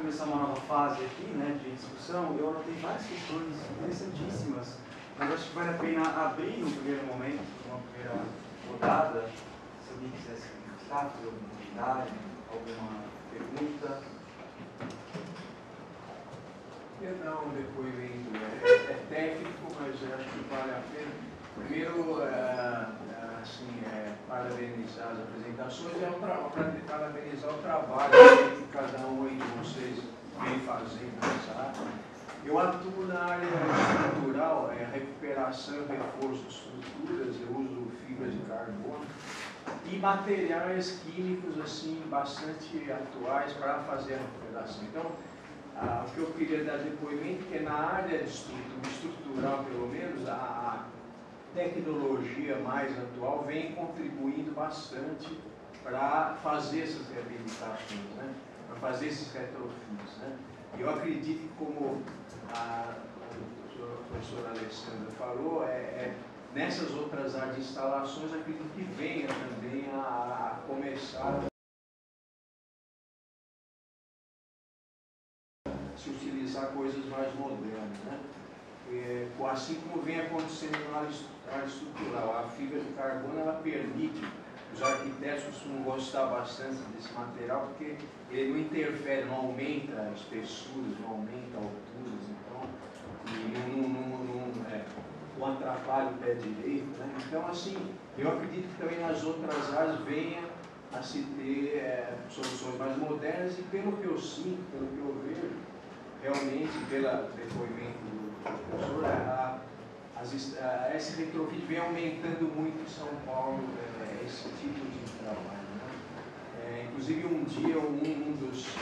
começar uma nova fase aqui, né, de discussão, eu anotei várias questões interessantíssimas, mas acho que vale a pena abrir no primeiro momento, uma primeira rodada, se alguém quisesse comentar, fazer algum comentário, alguma pergunta. Eu não, o depoimento é técnico, mas eu acho que vale a pena. Primeiro, parabenizar as apresentações e parabenizar o trabalho que cada um de vocês vem fazendo nessa área. Eu atuo na área estrutural, recuperação e reforço de estruturas, eu uso fibras de carbono e materiais químicos assim, bastante atuais para fazer a recuperação. Então, o que eu queria dar depoimento é que na área de estrutural, pelo menos, a tecnologia mais atual vem contribuindo bastante para fazer essas reabilitações, né? Para fazer esses retrofits. Né? Eu acredito que, como a professora Alessandra falou, nessas outras áreas de instalações, acredito que venha também a começar se utilizar coisas mais modernas, né? Assim como vem acontecendo na área estrutural, a fibra de carbono ela permite, os arquitetos costumam gostar bastante desse material porque ele não interfere, não aumenta espessuras, não aumenta alturas, então não atrapalha o pé direito, né? Então assim, eu acredito que também nas outras áreas venha a se ter soluções mais modernas e pelo que eu sinto, pelo que eu vejo, realmente, pelo depoimento do professor, esse retrofit vem aumentando muito em São Paulo, esse tipo de trabalho. Né? Inclusive, um dia, um dos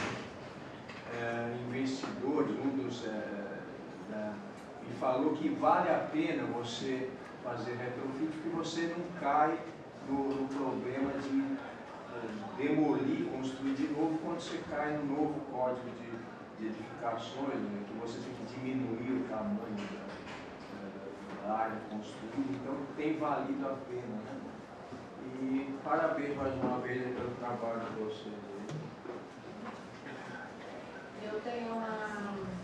investidores, me falou que vale a pena você fazer retrofit, porque você não cai no problema de demolir, construir de novo, quando você cai no novo código de edificações, né, que você tem que diminuir o tamanho da área construída, então tem valido a pena. Né? E parabéns mais uma vez pelo trabalho de vocês. Eu tenho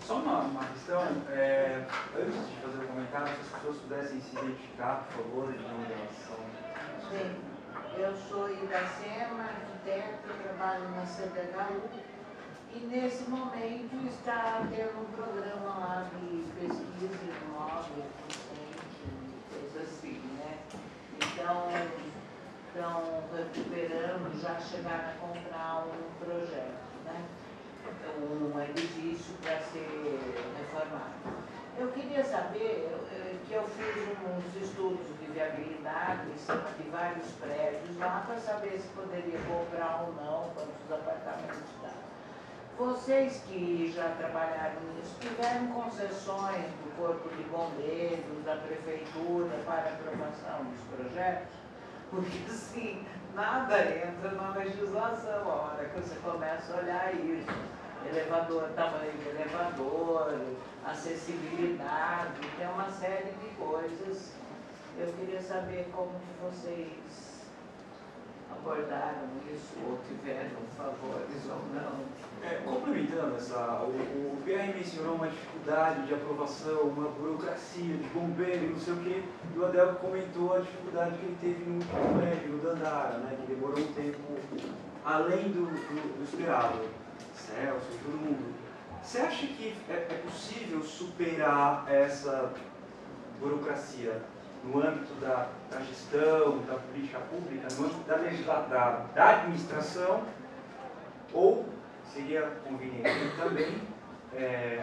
Só uma questão, antes de fazer o comentário, se as pessoas pudessem se identificar, por favor, de onde elas são. Sim, eu sou Iracema, arquiteta, trabalho na CDHU. E nesse momento está tendo um programa lá de pesquisa de imóvel, coisa assim, né? Então, estão recuperando, já chegaram a comprar um projeto, né? Um edifício para ser reformado. Eu queria saber, que eu fiz uns estudos de viabilidade em cima de vários prédios lá para saber se poderia comprar ou não, quantos apartamentos dá. Vocês que já trabalharam nisso, tiveram concessões do Corpo de Bombeiros, da Prefeitura, para aprovação dos projetos? Porque, assim, nada entra na legislação, a hora que você começa a olhar isso. Elevador, tamanho de elevador, acessibilidade, tem uma série de coisas. Eu queria saber como que vocês abordaram isso, ou tiveram favores ou não. Complementando o PR mencionou uma dificuldade de aprovação, uma burocracia de bombeiro, não sei o quê, e o Adelco comentou a dificuldade que ele teve no último prédio, no Dandara, né, que demorou um tempo além do esperado. Celso, todo mundo. Você acha que é possível superar essa burocracia no âmbito da gestão, da política pública, no âmbito da administração, ou seria conveniente também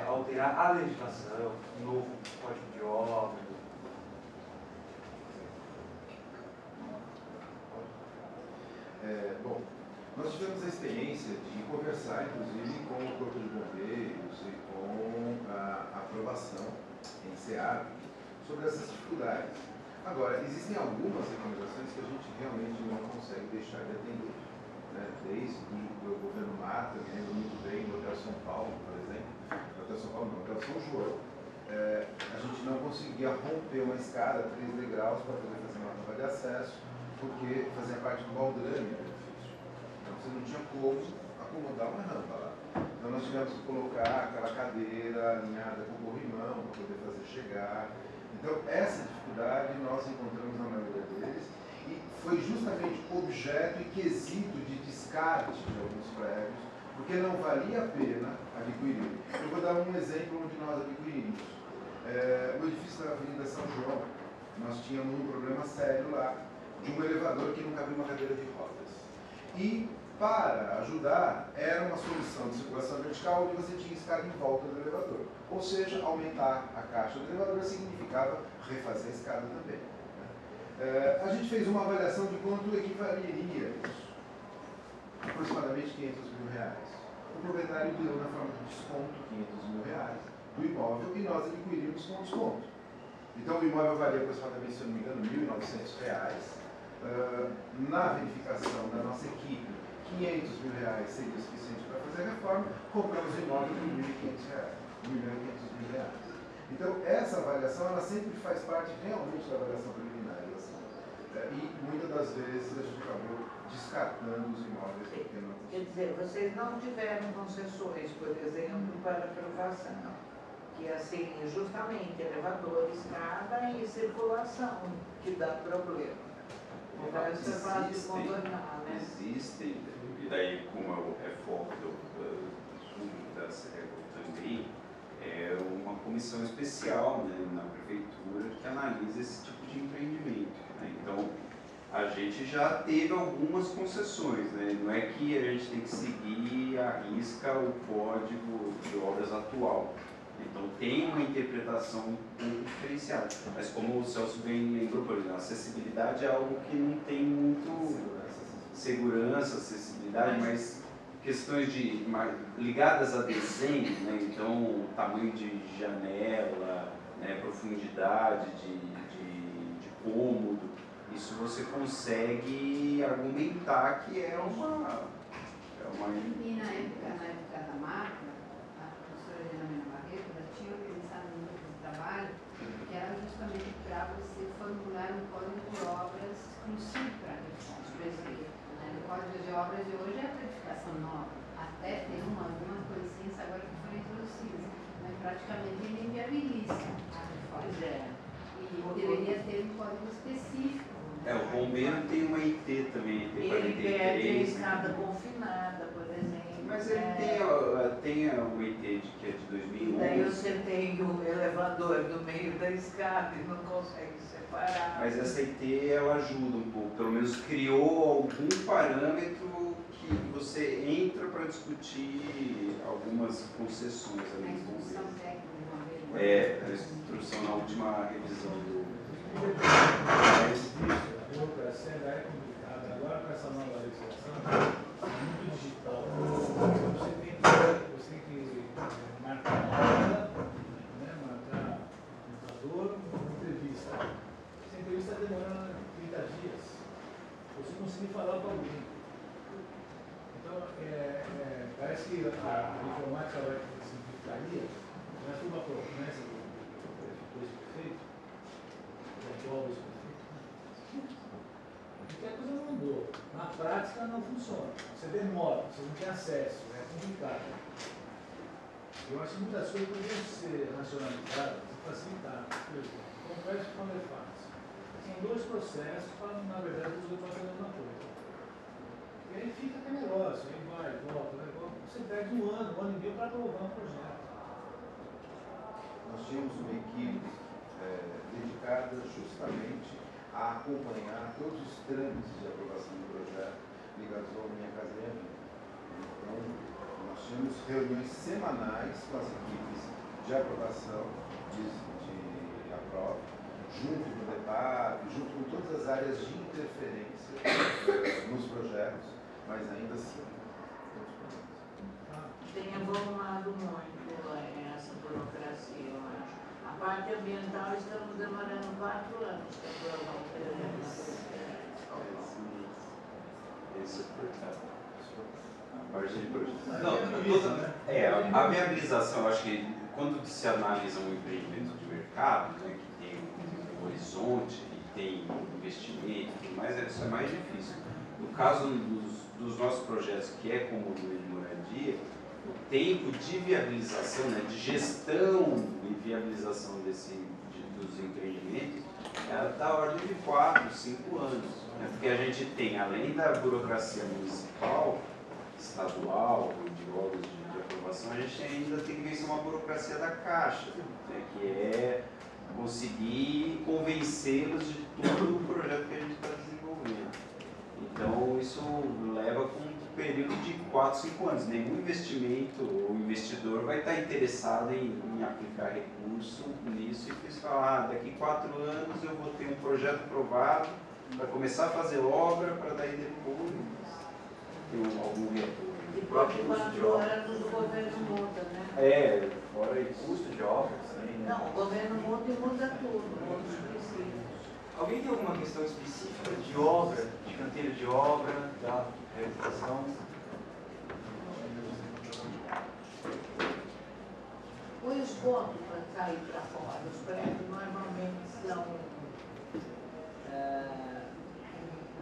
alterar a legislação, um novo código de obra? Bom, nós tivemos a experiência de conversar, inclusive, com o Corpo de Bombeiros e com a aprovação em SEAB sobre essas dificuldades. Agora, existem algumas recomendações que a gente realmente não consegue deixar de atender. Né? Desde o governo Mata, me lembro muito bem do Hotel São Paulo, por exemplo. No Hotel São Paulo não, no Hotel São João. A gente não conseguia romper uma escada, 3 degraus, para poder fazer uma rampa de acesso, porque fazia parte do baldrame do edifício. Então você não tinha como acomodar uma rampa lá. Então nós tivemos que colocar aquela cadeira alinhada com o corrimão para poder fazer chegar. Então essa dificuldade nós encontramos na maioria deles e foi justamente objeto e quesito de descarte de alguns prédios, porque não valia a pena adquirir. Eu vou dar um exemplo onde nós adquirimos. O edifício da Avenida São João, nós tínhamos um problema sério lá, de um elevador que não cabia uma cadeira de rodas. E, para ajudar, era uma solução de circulação vertical onde você tinha escada em volta do elevador. Ou seja, aumentar a caixa do elevador significava refazer a escada também. A gente fez uma avaliação de quanto equivaleria isso. Aproximadamente R$500 mil. O proprietário deu na forma de desconto R$500 mil do imóvel e nós adquirimos com desconto. Então o imóvel valia aproximadamente, se eu não me engano, R$1.900. Na verificação da nossa equipe, R$500 mil seria o suficiente para fazer a reforma, compramos o imóvel por R$1.500, R$1.500 mil. Então essa avaliação, ela sempre faz parte realmente da avaliação preliminar. E muitas das vezes a gente acabou descartando os imóveis porque não. Quer dizer, vocês não tiveram concessões, por exemplo, para aprovação, que assim, justamente elevador, escada e circulação, que dá problema. O resto é fácil de contornar, né? Existem, e daí como é foco da CEREGO também, é uma comissão especial, né, na prefeitura que analisa esse tipo de empreendimento. Né? Então, a gente já teve algumas concessões, né? Não é que a gente tem que seguir à risca o código de obras atual. Então, tem uma interpretação um pouco diferenciada. Mas como o Celso bem lembrou, por exemplo, a acessibilidade é algo que não tem muito segurança, acessibilidade, mas questões ligadas a desenho, né? Então tamanho de janela, né? Profundidade de cômodo, isso você consegue argumentar que é uma... E na época da máquina, a professora Helena Barreto já tinha pensado no grupo de trabalho que era justamente para você formular um código de obras exclusivo para reformas. Por exemplo, o código de obras de hoje é a edificação nova, até tem algumas coisinhas agora que foram introduzidas, mas praticamente ele inviabiliza a reforma. Pois é. E deveria ter um código específico. O bombeiro tem uma IT também, IT 43. Ele pede a escada confinada, por exemplo. Mas ele tem o IT que é de 2011. E daí você tem o elevador no meio da escada e não consegue separar. Mas essa IT ela ajuda um pouco, pelo menos criou algum parâmetro que você entra para discutir algumas concessões A ali. instrução técnica do bombeiro. A instrução na última revisão do... A burocracia ainda é complicada. Agora com essa nova legislação, é muito digital. Você tem que marcar a hora, né, marcar o computador, uma entrevista. Essa entrevista demora 30 dias. Você conseguir falar com alguém. Então, parece que a informática vai simplificaria, mas foi uma promessa do prefeito, do atual prefeito, porque a coisa não andou. Na prática não funciona. Você demora, você não tem acesso, é complicado. Eu acho que muitas coisas poderiam ser racionalizadas e facilitadas. Por exemplo, complexo com a fácil. São dois processos para, na verdade, os dois fazerem a mesma coisa. E aí fica aquele negócio, aí vai, volta, vai, volta. Você perde um ano e meio para aprovar um projeto. Nós tínhamos uma equipe dedicada justamente a acompanhar todos os trâmites de aprovação do projeto ligados ao Minha Casa Minha Vida. Então, nós tínhamos reuniões semanais com as equipes de aprovação, de aprova, junto com o DEPAP, junto com todas as áreas de interferência nos projetos, mas ainda assim, todos os problemas. Tem evoluído muito essa burocracia, eu acho. A parte ambiental estamos demorando 4 anos para aprovar o projeto. Esse é importante. A parte de projeto. A viabilização, eu acho que quando se analisa um empreendimento de mercado, né, que tem um horizonte, que tem investimento e tudo mais, isso é mais difícil. No caso dos nossos projetos, que é como o de moradia, tempo de viabilização, né, de gestão e viabilização dos empreendimentos, ela está da ordem de 4, 5 anos. Né, porque a gente tem, além da burocracia municipal, estadual, de órgãos de aprovação, a gente ainda tem que vencer uma burocracia da Caixa, né, que é conseguir convencê-los de todo o projeto que a gente está desenvolvendo. Então, isso leva com um período de 4, 5 anos. Nenhum investimento ou investidor vai estar interessado em aplicar recurso nisso e falar, daqui 4 anos eu vou ter um projeto aprovado para começar a fazer obra, para daí depois ter algum retorno. E próprio 4 anos o governo muda, né? Fora o custo de obra, também, né? Não, o governo muda e muda tudo, muda os princípios. Alguém tem alguma questão específica de obra, de canteiro de obra, da realização? O esgoto para sair para fora, os prédios normalmente são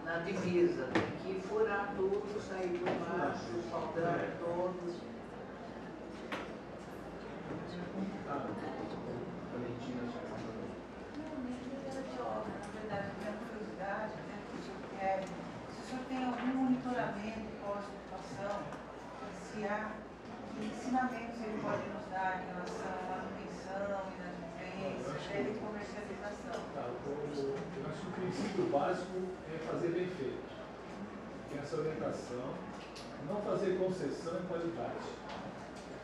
na divisa, tem que furar tudo, sair por baixo, faltando todos. Se o senhor tem algum monitoramento pós-ocupação, se há que ensinamentos ele pode nos dar em relação à manutenção, inadimplência, e comercialização? Eu acho que o princípio básico é fazer bem feito. Tem essa orientação, não fazer concessão em qualidade.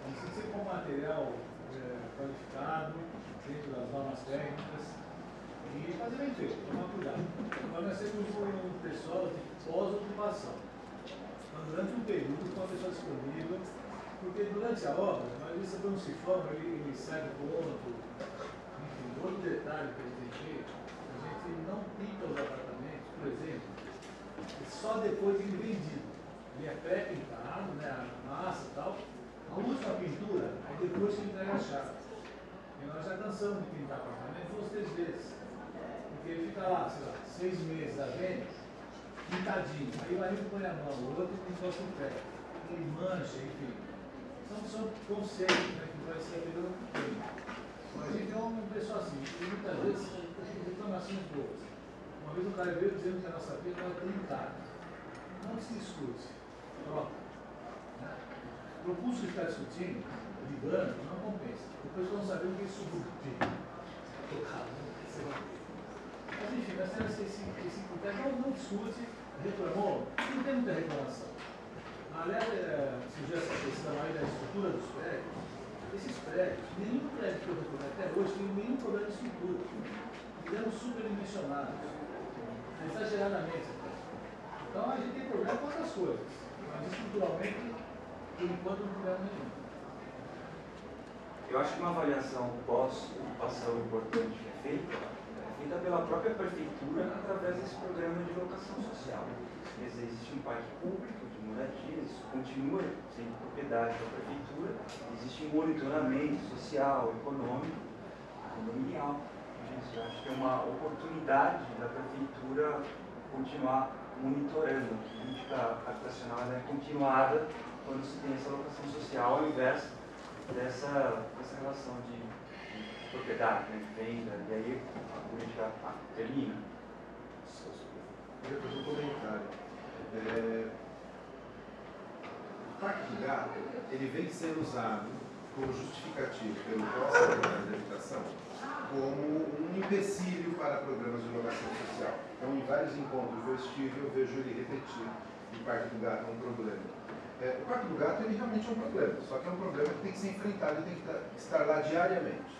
Então, se você for material qualificado, dentro das normas técnicas, e fazer bem feito, tomar cuidado. Agora nós temos um pessoal de pós-ocupação. Então, durante um período, com a pessoa disponível, porque durante a obra, a maioria quando se forma, ele sai do ponto. Enfim, outro detalhe que a gente tem, a gente não pinta os apartamentos, por exemplo, só depois de vendido. Ele é pré-pintado, né, a massa e tal, a última pintura, aí depois se entrega a chave. E nós já cansamos de pintar apartamento 2, 3 vezes. Porque ele fica lá, sei lá, 6 meses à venda, pintadinho. Aí o marido põe a mão, o outro encosta o pé. Ele mancha, enfim. São conceitos, né, que vai ser apelando com o tempo. Mas a gente é um pessoal assim, e muitas vezes tem reclamações boas. Uma vez um cara veio dizendo que a nossa vida não é trincada. Não se discute, troca. Né? O curso de ficar discutindo, ligando, não compensa. Depois vão saber o que é subúrbio. Tocado, mas enfim, nós temos esse critério, não discute, reclamou, não tem muita reclamação. Aliás, surgiu essa questão aí da estrutura dos prédios. Esses prédios, nenhum prédio que eu recomendo até hoje tem nenhum problema de estrutura. Ficamos superdimensionados, exageradamente. Então a gente tem problema com outras coisas, mas estruturalmente, por enquanto, não tem problema nenhum. Eu acho que uma avaliação pós-ocupação importante que é feita pela própria prefeitura através desse programa de locação social. Quer dizer, existe um parque público de moradias, isso continua sendo propriedade da prefeitura, existe um monitoramento social, econômico, condominial. Eu acho que é uma oportunidade da prefeitura continuar monitorando. A política habitacional é continuada quando se tem essa locação social, ao invés dessa relação de propriedade, né, de venda, e aí a política termina. Eu ia fazer um comentário. O Parque do Gato, ele vem sendo usado como justificativo pelo pós-secretário de Habitação como um empecilho para programas de locação social. Então, em vários encontros que eu estive, eu vejo ele repetir que o Parque do Gato é um problema. O Parque do Gato, ele realmente é um problema, só que é um problema que tem que ser enfrentado e tem que estar lá diariamente.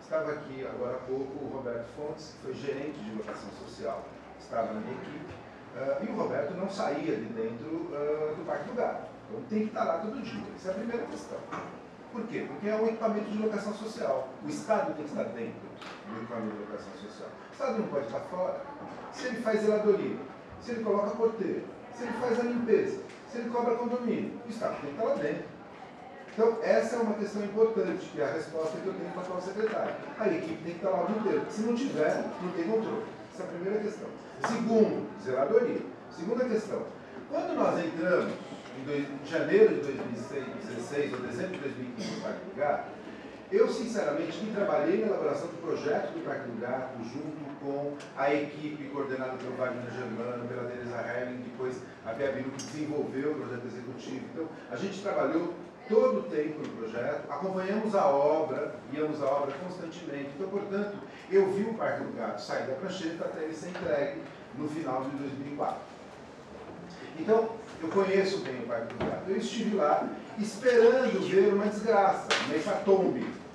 Estava aqui agora há pouco o Roberto Fontes, que foi gerente de locação social, estava na minha equipe, e o Roberto não saía de dentro do Parque do Gato. Então tem que estar lá todo dia. Essa é a primeira questão. Por quê? Porque é um equipamento de locação social. O Estado tem que estar dentro do equipamento de locação social. O Estado não pode estar fora. Se ele faz zeladoria, se ele coloca porteiro, se ele faz a limpeza, se ele cobra condomínio, o Estado tem que estar lá dentro. Então, essa é uma questão importante, que é a resposta que eu tenho para o secretário. A equipe tem que estar lá o dia inteiro. Se não tiver, não tem controle. Essa é a primeira questão. Segundo, zeladoria. Segunda questão, Quando nós entramos em janeiro de 2016 ou dezembro de 2015 no Parque do Gato, eu sinceramente trabalhei na elaboração do projeto do Parque do Gato junto com a equipe coordenada pelo Wagner Germano, pela Teresa Herling, depois a Bia Biru, que desenvolveu o projeto executivo. Então, a gente trabalhou todo o tempo no projeto, acompanhamos a obra, íamos à obra constantemente. Então, portanto, eu vi o Parque do Gato sair da prancheta até ele ser entregue no final de 2004. Então, eu conheço bem o Parque do Gato. Eu estive lá esperando ver uma desgraça, uma hecatombe.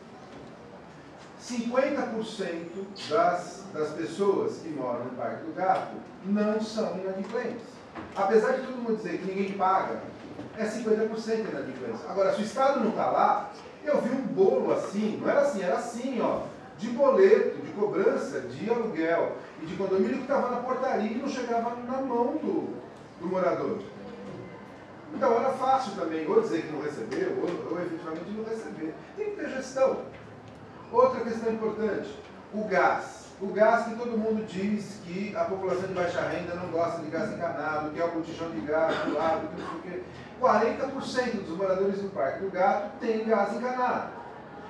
50% das pessoas que moram no Parque do Gato não são inadimplentes. Apesar de todo mundo dizer que ninguém paga, é 50% inadimplência. Agora, se o Estado não está lá, eu vi um bolo assim, não era assim, era assim, ó, de boleto, de cobrança, de aluguel e de condomínio que estava na portaria e não chegava na mão do morador. Então era fácil também, ou dizer que não recebeu, ou efetivamente não receber. Tem que ter gestão. Outra questão importante, o gás. O gás que todo mundo diz que a população de baixa renda não gosta de gás encanado, que é o botijão de gás do lado, que não sei o quê. 40% dos moradores do Parque do Gato tem gás encanado.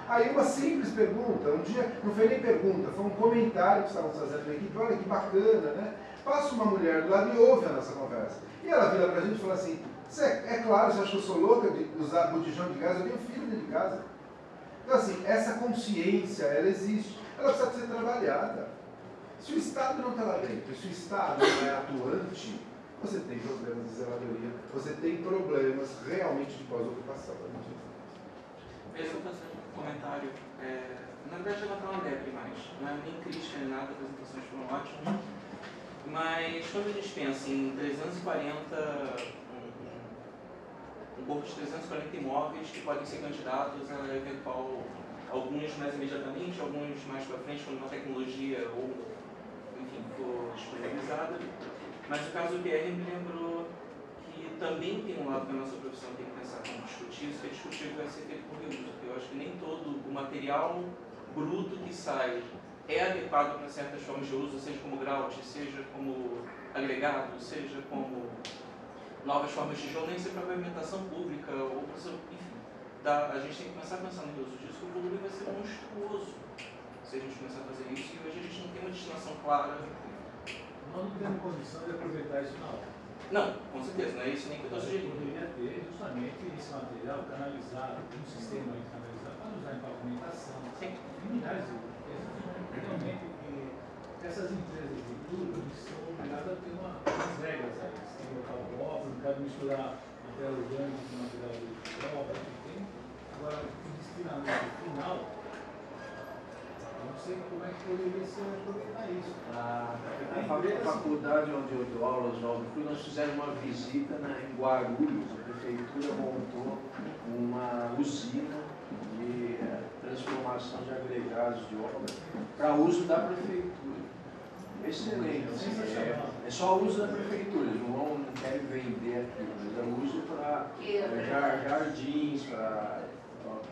Aí uma simples pergunta, um dia, não foi nem pergunta, foi um comentário que estavam fazendo na equipe, olha que bacana, né? Passa uma mulher do lado e ouve a nossa conversa. E ela vira pra gente e fala assim, é claro, você acha que eu sou louca de usar botijão de gás? Eu tenho filho dentro de casa. Então assim, essa consciência, ela existe. Ela precisa ser trabalhada. Se o Estado não está lá dentro, se o Estado não é atuante, você tem problemas de zeladoria, você tem problemas realmente de pós-ocupação. Eu vou fazer um comentário. Na verdade, ela está uma lebre mais. Não é nem crítica nem nada, as apresentações foram ótimas. Mas quando a gente pensa em 340, um corpo de 340 imóveis que podem ser candidatos a eventual, alguns mais imediatamente, alguns mais para frente, quando uma tecnologia ou, enfim, for disponibilizada. Mas o caso do PR me lembrou que também tem um lado da nossa profissão que tem que pensar como discutir isso, que é discutir o que vai ser feito por reuso. Porque eu acho que nem todo o material bruto que sai é adequado para certas formas de uso, seja como grout, seja como agregado, seja como novas formas de tijolo, nem sempre para pavimentação pública, ou para, enfim, a gente tem que começar a pensar no uso disso, que o volume vai ser monstruoso se a gente começar a fazer isso, e hoje a gente não tem uma destinação clara. Nós não temos condição de aproveitar isso na hora. Não, com certeza, não é isso nem que eu estou sugerindo. Poderia ter justamente esse material canalizado, um sistema canalizado para usar em pavimentação, em milhares de coisas. Realmente, essas empresas de tudo são obrigadas a ter umas regras aí. Tem local próprio, não pode misturar material orgânico com material próprio, tem. Agora, o destinamento final, eu não sei como é que poderia ser aproveitar isso. A faculdade onde eu dou aulas no Fui, nós fizemos uma visita em Guarulhos. A prefeitura montou uma usina de transformação de agregados de obra para uso da prefeitura. Excelente. É só uso da prefeitura, eles não querem vender aquilo, mas é uso para jardins, para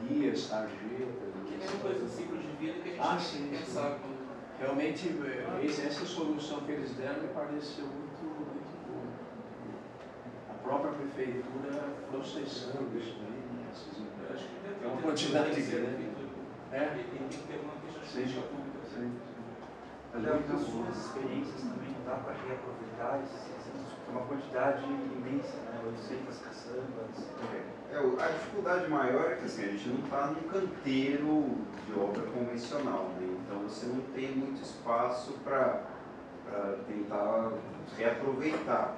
guias, sarjetas. É uma coisa do ciclo de vida que a gente tem que pensar. Realmente, essa solução que eles deram me pareceu muito boa. A própria prefeitura processando isso aí, essas empresas. É uma quantidade grande. Tem que ter uma questão pública. Nas suas experiências também não dá para reaproveitar uma quantidade imensa, né? 800 caçambas. A dificuldade maior é que assim, a gente não está num canteiro de obra convencional, né? Então você não tem muito espaço para tentar reaproveitar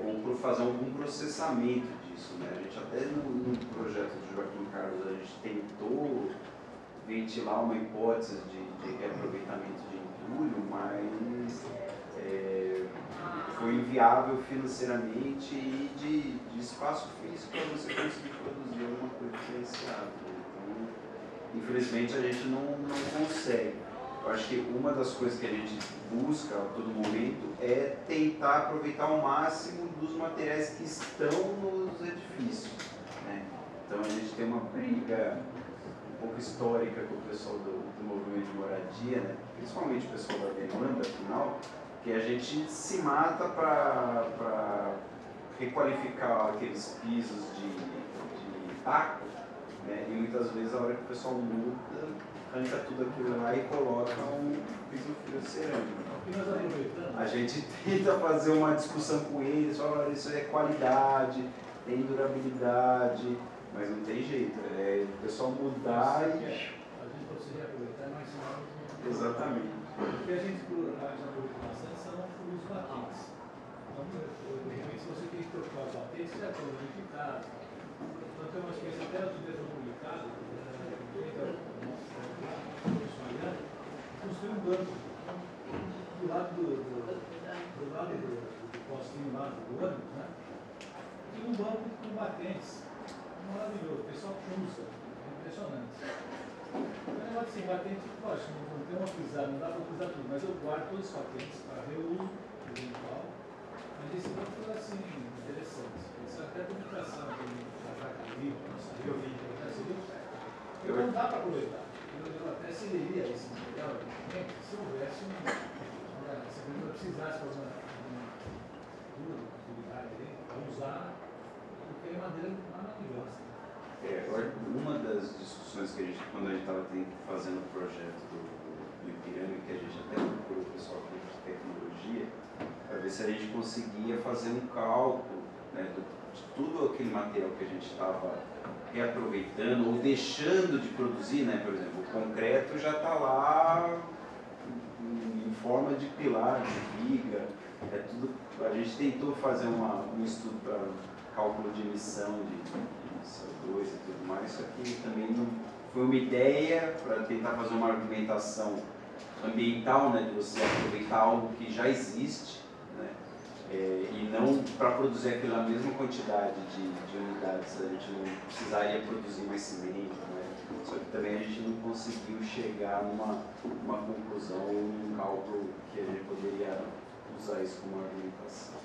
ou por fazer algum processamento disso, né? A gente até no projeto do Joaquim Carlos a gente tentou ventilar uma hipótese de reaproveitamento de entulho, mas foi inviável financeiramente e de espaço físico para você conseguir produzir alguma coisa diferenciada. Então, infelizmente, a gente não consegue. Eu acho que uma das coisas que a gente busca a todo momento é tentar aproveitar ao máximo dos materiais que estão nos edifícios, né? Então, a gente tem uma briga um pouco histórica com o pessoal do movimento de moradia, né? Principalmente o pessoal da demanda, afinal, Porque a gente se mata para requalificar aqueles pisos de taco, né? E muitas vezes a hora que o pessoal muda, arranca tudo aquilo lá e coloca um piso fio cerâmico. A gente tenta fazer uma discussão com eles, fala, isso é qualidade, tem durabilidade, mas não tem jeito, é o pessoal mudar e... A gente precisa aproveitar mais rápido. Exatamente. Porque a gente, já aproveitou bastante, são os batentes. Então, de repente, se você tem que trocar os batentes, já estão unificados. Então, tem uma experiência até outro dia publicado, construir um banco do lado do postinho lá do ônibus, né? E um banco com batentes. Maravilhoso, o pessoal usa, é impressionante. O negócio assim, batente, poxa, não tem uma pisada, não dá para pisar tudo, mas eu guardo todos os patentes para reuso eventual. Mas esse banco foi assim, interessante. Isso é até publicação da Jaca Livre, nossa, eu vi, então não dá para aproveitar. Eu até cederia esse material, se houvesse se a precisasse fazer uma utilidade para usar, porque é madeira maravilhosa. Uma das discussões que a gente, quando a gente estava fazendo o projeto do Ipiranga, que a gente até procurou o pessoal aqui de tecnologia, para ver se a gente conseguia fazer um cálculo, né, de tudo aquele material que a gente estava reaproveitando ou deixando de produzir, né? Por exemplo, o concreto já está lá em forma de pilar, de viga, tudo. A gente tentou fazer um estudo para cálculo de emissão de CO2 e tudo mais, só que também não foi uma ideia para tentar fazer uma argumentação ambiental, né, de você aproveitar algo que já existe, né, e não para produzir aquela mesma quantidade de unidades, a gente não precisaria produzir mais cimento, né, só que também a gente não conseguiu chegar numa conclusão, num cálculo que a gente poderia usar isso como argumentação.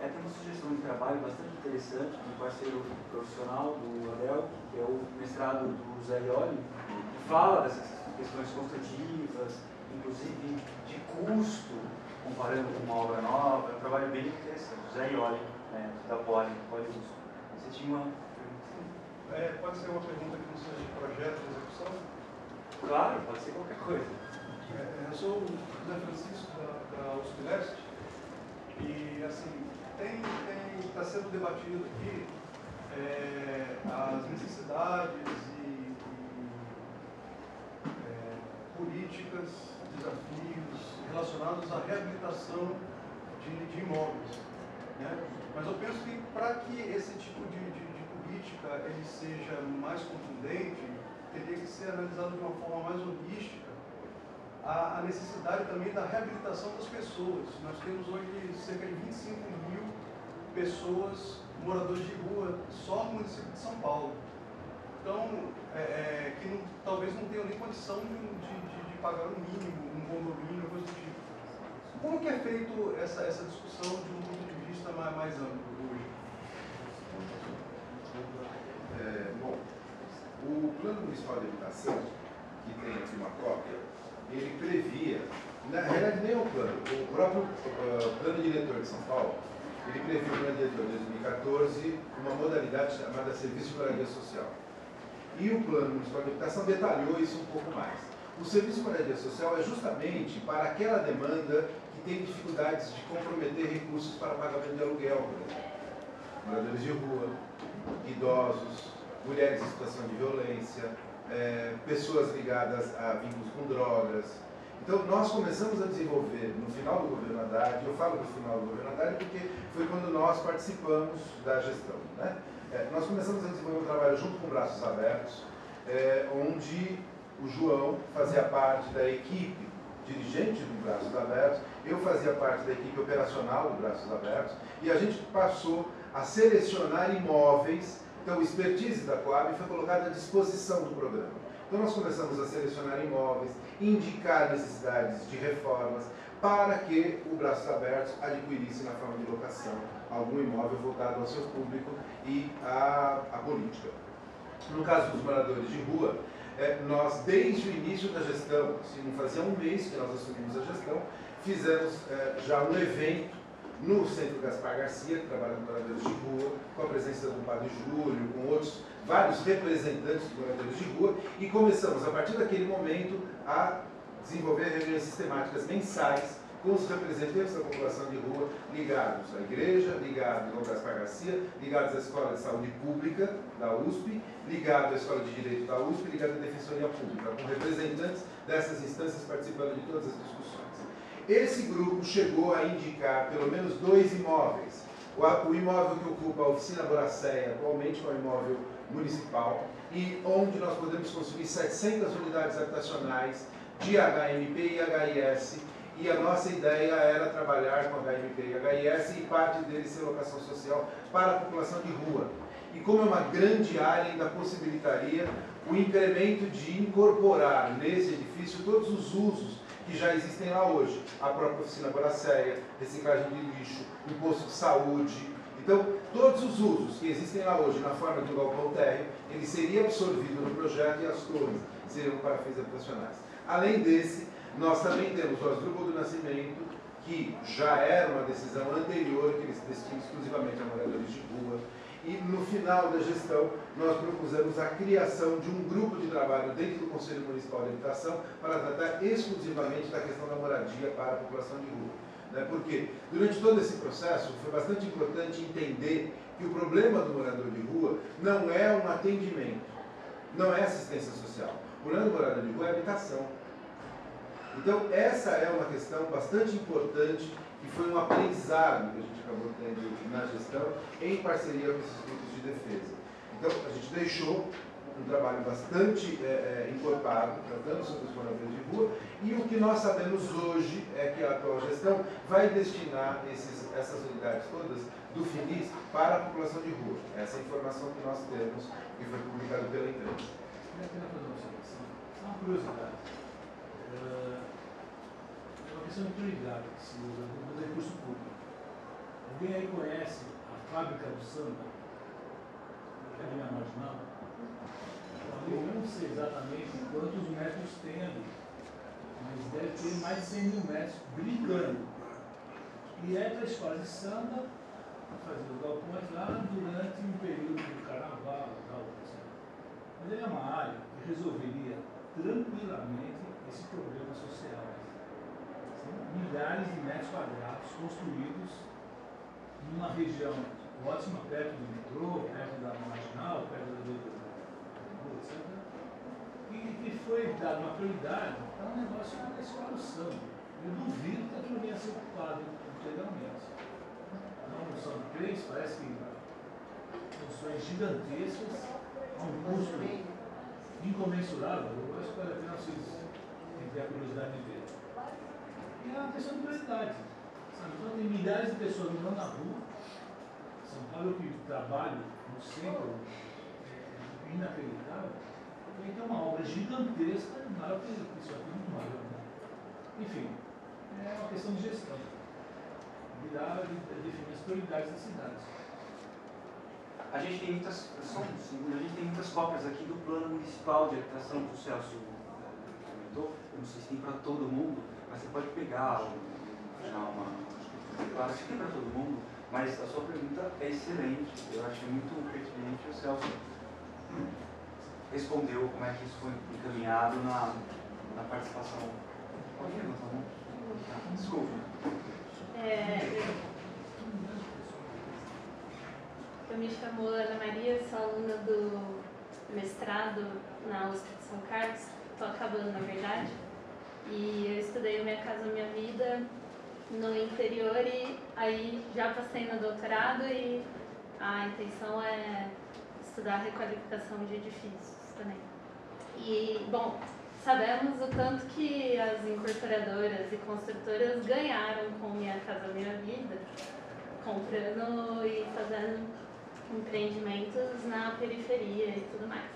Tem uma sugestão de trabalho bastante interessante de um parceiro profissional do Adel, que é o mestrado do Zé Ioli, que fala dessas questões construtivas, inclusive de custo, comparando com uma obra nova. É um trabalho bem interessante. O Zé Ioli, né, da Poli Uso. Você tinha uma pergunta? Pode ser uma pergunta que não seja de projeto de execução? Claro, pode ser qualquer coisa. Eu sou o José Francisco da USP Leste e, assim, está sendo debatido aqui as necessidades e políticas, desafios relacionados à reabilitação de imóveis, né? Mas eu penso que para que esse tipo de política ele seja mais contundente, teria que ser analisado de uma forma mais holística a necessidade também da reabilitação das pessoas. Nós temos hoje cerca de 25 mil pessoas, moradores de rua, só no município de São Paulo. Então, que talvez não tenham nem condição de pagar um mínimo, um condomínio, coisa do tipo. Como que é feito essa discussão de um ponto de vista mais amplo hoje? Bom, o Plano Municipal de Habitação, que tem aqui uma cópia, ele previa, na realidade nem o plano, o próprio Plano Diretor de São Paulo, ele previa o Plano Diretor de 2014 uma modalidade chamada Serviço de Moradia Social. E o Plano Municipal de Habitação detalhou isso um pouco mais. O Serviço de Moradia Social é justamente para aquela demanda que tem dificuldades de comprometer recursos para pagamento de aluguel, por exemplo. Moradores de rua, idosos, mulheres em situação de violência, pessoas ligadas a vínculos com drogas. Então, nós começamos a desenvolver, no final do governo Haddad, eu falo do final do governo Haddad porque foi quando nós participamos da gestão, né? Nós começamos a desenvolver um trabalho junto com Braços Abertos, onde o João fazia parte da equipe dirigente do Braços Abertos, eu fazia parte da equipe operacional do Braços Abertos, e a gente passou a selecionar imóveis. Então, o expertise da Coab foi colocado à disposição do programa. Então, nós começamos a selecionar imóveis, indicar necessidades de reformas, para que o Braços Abertos adquirisse na forma de locação algum imóvel voltado ao seu público e à política. No caso dos moradores de rua, nós, desde o início da gestão, assim, não fazia um mês que nós assumimos a gestão, fizemos já um evento no Centro Gaspar Garcia, que trabalha com moradores de rua, com a presença do Padre Júlio, com outros, vários representantes de moradores de rua, e começamos, a partir daquele momento, a desenvolver reuniões sistemáticas mensais com os representantes da população de rua ligados à igreja, ligados ao Gaspar Garcia, ligados à Escola de Saúde Pública da USP, ligados à Escola de Direito da USP, ligados à Defensoria Pública, com representantes dessas instâncias participando de todas as discussões. Esse grupo chegou a indicar pelo menos 2 imóveis. O imóvel que ocupa a Oficina Boracéia atualmente é um imóvel municipal, e onde nós podemos construir 700 unidades habitacionais de HMP e HIS, e a nossa ideia era trabalhar com HMP e HIS e parte deles ser locação social para a população de rua. E como é uma grande área, ainda possibilitaria o incremento de incorporar nesse edifício todos os usos que já existem lá hoje. A própria Oficina Boracéia, reciclagem de lixo, um posto de saúde. Então, todos os usos que existem lá hoje na forma de um galpão térreo, ele seria absorvido no projeto e as torres seriam para fins habitacionais. Além desse, nós também temos o Asdrúbal do Nascimento, que já era uma decisão anterior, que eles se destinam exclusivamente a moradores de rua. E no final da gestão, nós propusemos a criação de um grupo de trabalho dentro do Conselho Municipal de Habitação para tratar exclusivamente da questão da moradia para a população de rua. Porque durante todo esse processo foi bastante importante entender que o problema do morador de rua não é um atendimento, não é assistência social. O problema do morador de rua é habitação. Então, essa é uma questão bastante importante e foi um aprendizado que a gente acabou tendo na gestão em parceria com esses grupos de defesa. Então, a gente deixou um trabalho bastante encorpado, tratando sobre os moradores de rua, e o que nós sabemos hoje é que a atual gestão vai destinar essas unidades todas do FINIS para a população de rua. Essa é a informação que nós temos e foi publicada pela imprensa. Eu queria fazer uma observação. É uma curiosidade. É uma questão de prioridade que se usa no recurso público. Alguém aí conhece a fábrica do samba? Que é a linha marginal? Eu não sei exatamente quantos metros tem ali, mas deve ter mais de 100 mil metros brincando. E é para a escola de samba fazer os galpões lá durante um período do carnaval, tal, etc. Mas ele é uma área que resolveria tranquilamente esse problema social. São milhares de metros quadrados construídos numa região ótima, perto do metrô, perto da marginal, perto da etc. E foi dado uma prioridade para um negócio da escola do samba. Eu duvido que aquilo venha a ser ocupado integralmente. Não são 3, parece que construções gigantescas, a um custo incomensurável. Eu acho que vale a pena vocês terem a curiosidade de ver. E é uma questão de prioridade. Sabe? Então tem milhares de pessoas morando na rua. São Paulo que trabalho no centro inacreditável. Tem que ter uma obra gigantesca, maior que isso aqui, muito maior. Né? Enfim, é uma questão de gestão. Virar e definir as prioridades das cidades. A gente tem muitas cópias aqui do Plano Municipal de Habitação que o Celso comentou. Eu não sei se tem para todo mundo, mas você pode pegar claro, se tem para todo mundo, mas a sua pergunta é excelente. Eu achei muito pertinente. O Celso respondeu como é que isso foi encaminhado na participação. Pode levantar a mão? Desculpa. Eu me chamo Ana Maria, sou aluna do mestrado na USP de São Carlos, estou acabando na verdade, e eu estudei Minha Casa Minha Vida no interior e aí já passei no doutorado e a intenção é estudar a requalificação de edifícios também. E, bom, sabemos o tanto que as incorporadoras e construtoras ganharam com Minha Casa Minha Vida, comprando e fazendo empreendimentos na periferia e tudo mais.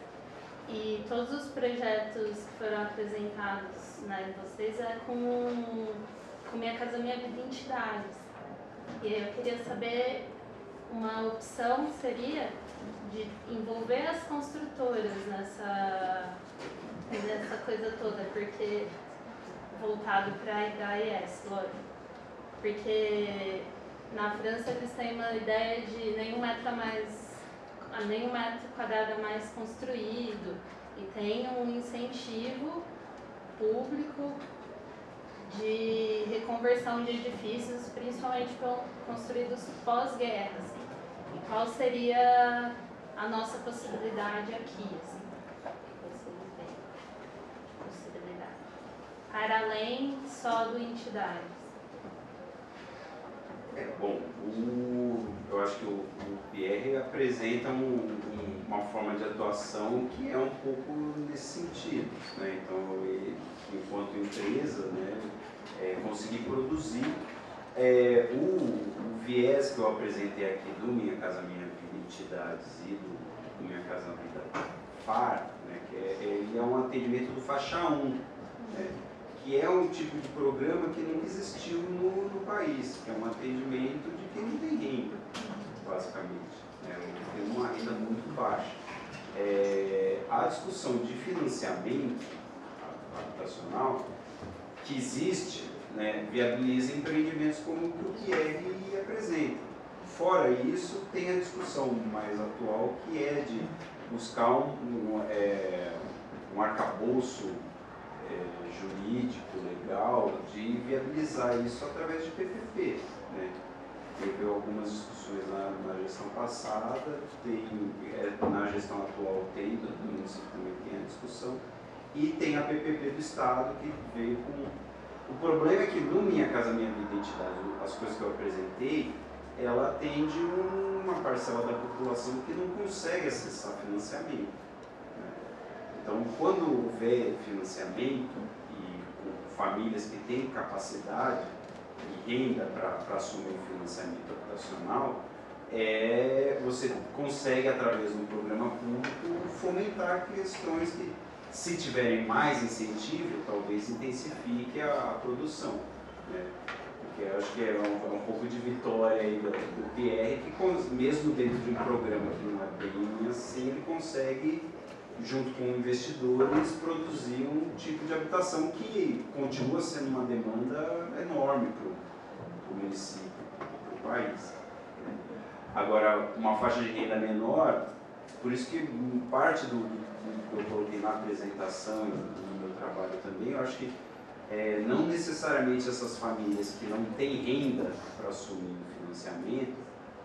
E todos os projetos que foram apresentados em vocês é com Minha Casa Minha Vida entidades. E aí eu queria saber, uma opção seria de envolver as construtoras nessa coisa toda, porque voltado para HIS, lógico. Porque na França eles têm uma ideia de nenhum metro quadrado a mais construído, e tem um incentivo público de reconversão de edifícios, principalmente construídos pós-guerra. Assim. E qual seria a nossa possibilidade aqui? Assim? Vocês veem possibilidade. Para além só do entidades. Bom, eu acho que o Pierre apresenta uma forma de atuação que é um pouco nesse sentido, né? Então, ele, enquanto empresa, né, conseguir produzir o viés que eu apresentei aqui do Minha Casa Minha Vida Entidades e do Minha Casa Vida FAR, né, que ele é um atendimento do faixa 1, né, que é um tipo de programa que nunca existiu no país, que é um atendimento de quem não tem renda, basicamente, né, tem uma renda muito baixa. A discussão de financiamento habitacional que existe, né, viabiliza empreendimentos como o que o Pierre apresenta. Fora isso, tem a discussão mais atual, que é de buscar um arcabouço jurídico, legal, de viabilizar isso através de PPP. Né? Teve algumas discussões na gestão passada, na gestão atual tem, do município também tem a discussão, e tem a PPP do Estado, que veio com... O problema é que no Minha Casa Minha Vida Identidade, as coisas que eu apresentei, ela atende uma parcela da população que não consegue acessar financiamento. Né? Então, quando houver financiamento e famílias que têm capacidade e renda para assumir o financiamento habitacional, você consegue, através de um programa público, fomentar questões que, se tiverem mais incentivo, talvez intensifique a produção. Né? Porque eu acho que é um pouco de vitória aí do PR, que mesmo dentro de um programa que não é bem assim, ele consegue, junto com investidores, produzir um tipo de habitação que continua sendo uma demanda enorme para o município, para o país. Agora, uma faixa de renda menor, por isso que parte do que eu coloquei na apresentação e no meu trabalho também, eu acho que não necessariamente essas famílias que não têm renda para assumir o financiamento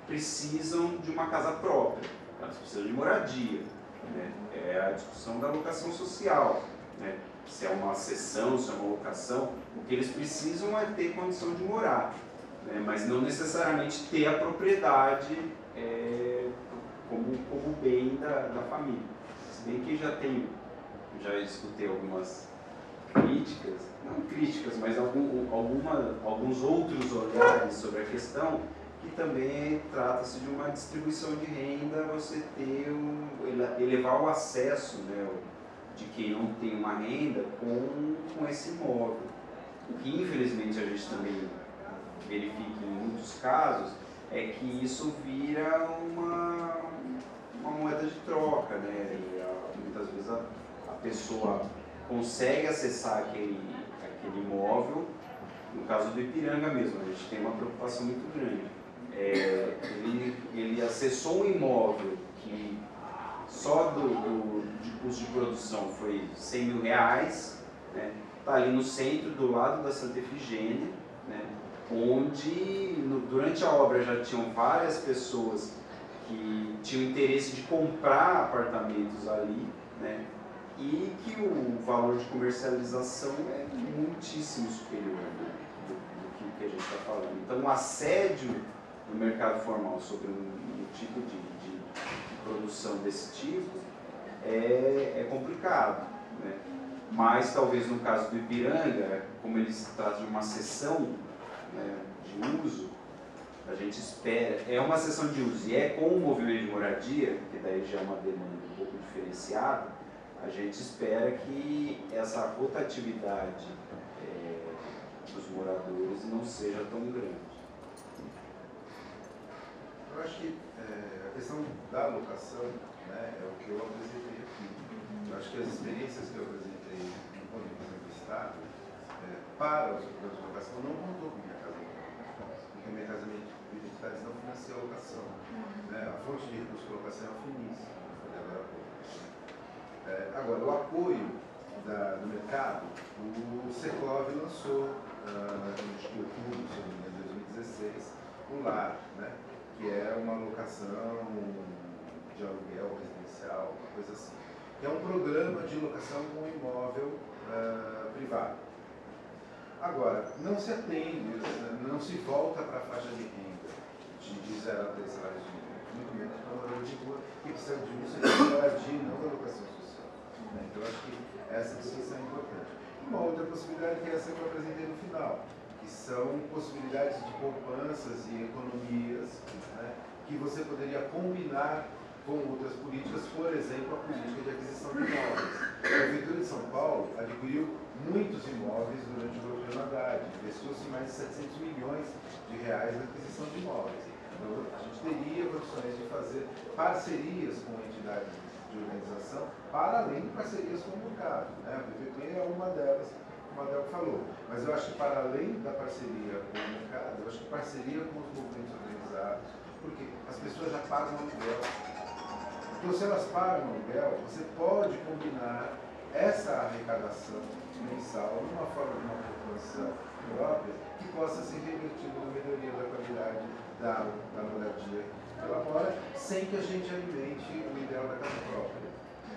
precisam de uma casa própria, elas precisam de moradia. Né? É a discussão da locação social, né? Se é uma cessão, se é uma locação, o que eles precisam é ter condição de morar, né? Mas não necessariamente ter a propriedade como bem da família. Se bem que já escutei algumas críticas, não críticas, mas alguns outros olhares sobre a questão, que também trata-se de uma distribuição de renda, você elevar o acesso, né, de quem não tem uma renda com esse imóvel. O que infelizmente a gente também verifica em muitos casos é que isso vira uma moeda de troca, né? Muitas vezes a pessoa consegue acessar aquele imóvel. No caso do Ipiranga mesmo, a gente tem uma preocupação muito grande. Ele acessou um imóvel que só de custo de produção foi R$100 mil, né? Está ali no centro, do lado da Santa Efigênia, né? Onde durante a obra já tinham várias pessoas que tinham interesse de comprar apartamentos ali, né? E que o valor de comercialização é muitíssimo superior do que a gente está falando. Então, o assédio no mercado formal sobre um tipo de produção desse tipo é complicado, né? Mas, talvez no caso do Ipiranga, como ele se trata de uma cessão, né, de uso, a gente espera, é uma cessão de uso e é com o movimento de moradia, que daí já é uma demanda um pouco diferenciada, a gente espera que essa rotatividade dos moradores não seja tão grande. Eu acho que a questão da locação, né, é o que eu apresentei aqui. Eu acho que as experiências que eu apresentei no Estado, para os programas de locação não contou com Minha Casa Minha Vida, porque Minha Casa Minha Vida não financia a locação. Né? A fonte de recursos de locação é o FINIS, que eu falei agora há pouco. Agora, o apoio do mercado, o Secov lançou, em outubro de 2016, o LAR, né? Que é uma locação de aluguel residencial, uma coisa assim. Que é um programa de locação com imóvel privado. Agora, não se atende, não se volta para a faixa de renda de 0 a 3 salários mínimos, muito menos para o morador de rua que precisa de um serviço de moradia, não da locação social. Então, acho que essa distinção é importante. Uma outra possibilidade que é essa que eu apresentei no final, que são possibilidades de poupanças e economias, né, que você poderia combinar com outras políticas, por exemplo, a política de aquisição de imóveis. A Prefeitura de São Paulo adquiriu muitos imóveis durante o governo Haddad, investiu-se mais de 700 milhões de reais na aquisição de imóveis. Então, a gente teria condições de fazer parcerias com entidades de organização, para além de parcerias com o mercado. Né? A PPP é uma delas, como a Adel falou. Mas eu acho que, para além da parceria com o mercado, eu acho que parceria com os movimentos organizados, porque as pessoas já pagam aluguel. Então, se elas pagam aluguel, você pode combinar essa arrecadação mensal numa forma de uma poupança própria que possa ser revertida na melhoria da qualidade da moradia que ela mora, sem que a gente alimente o ideal da casa própria.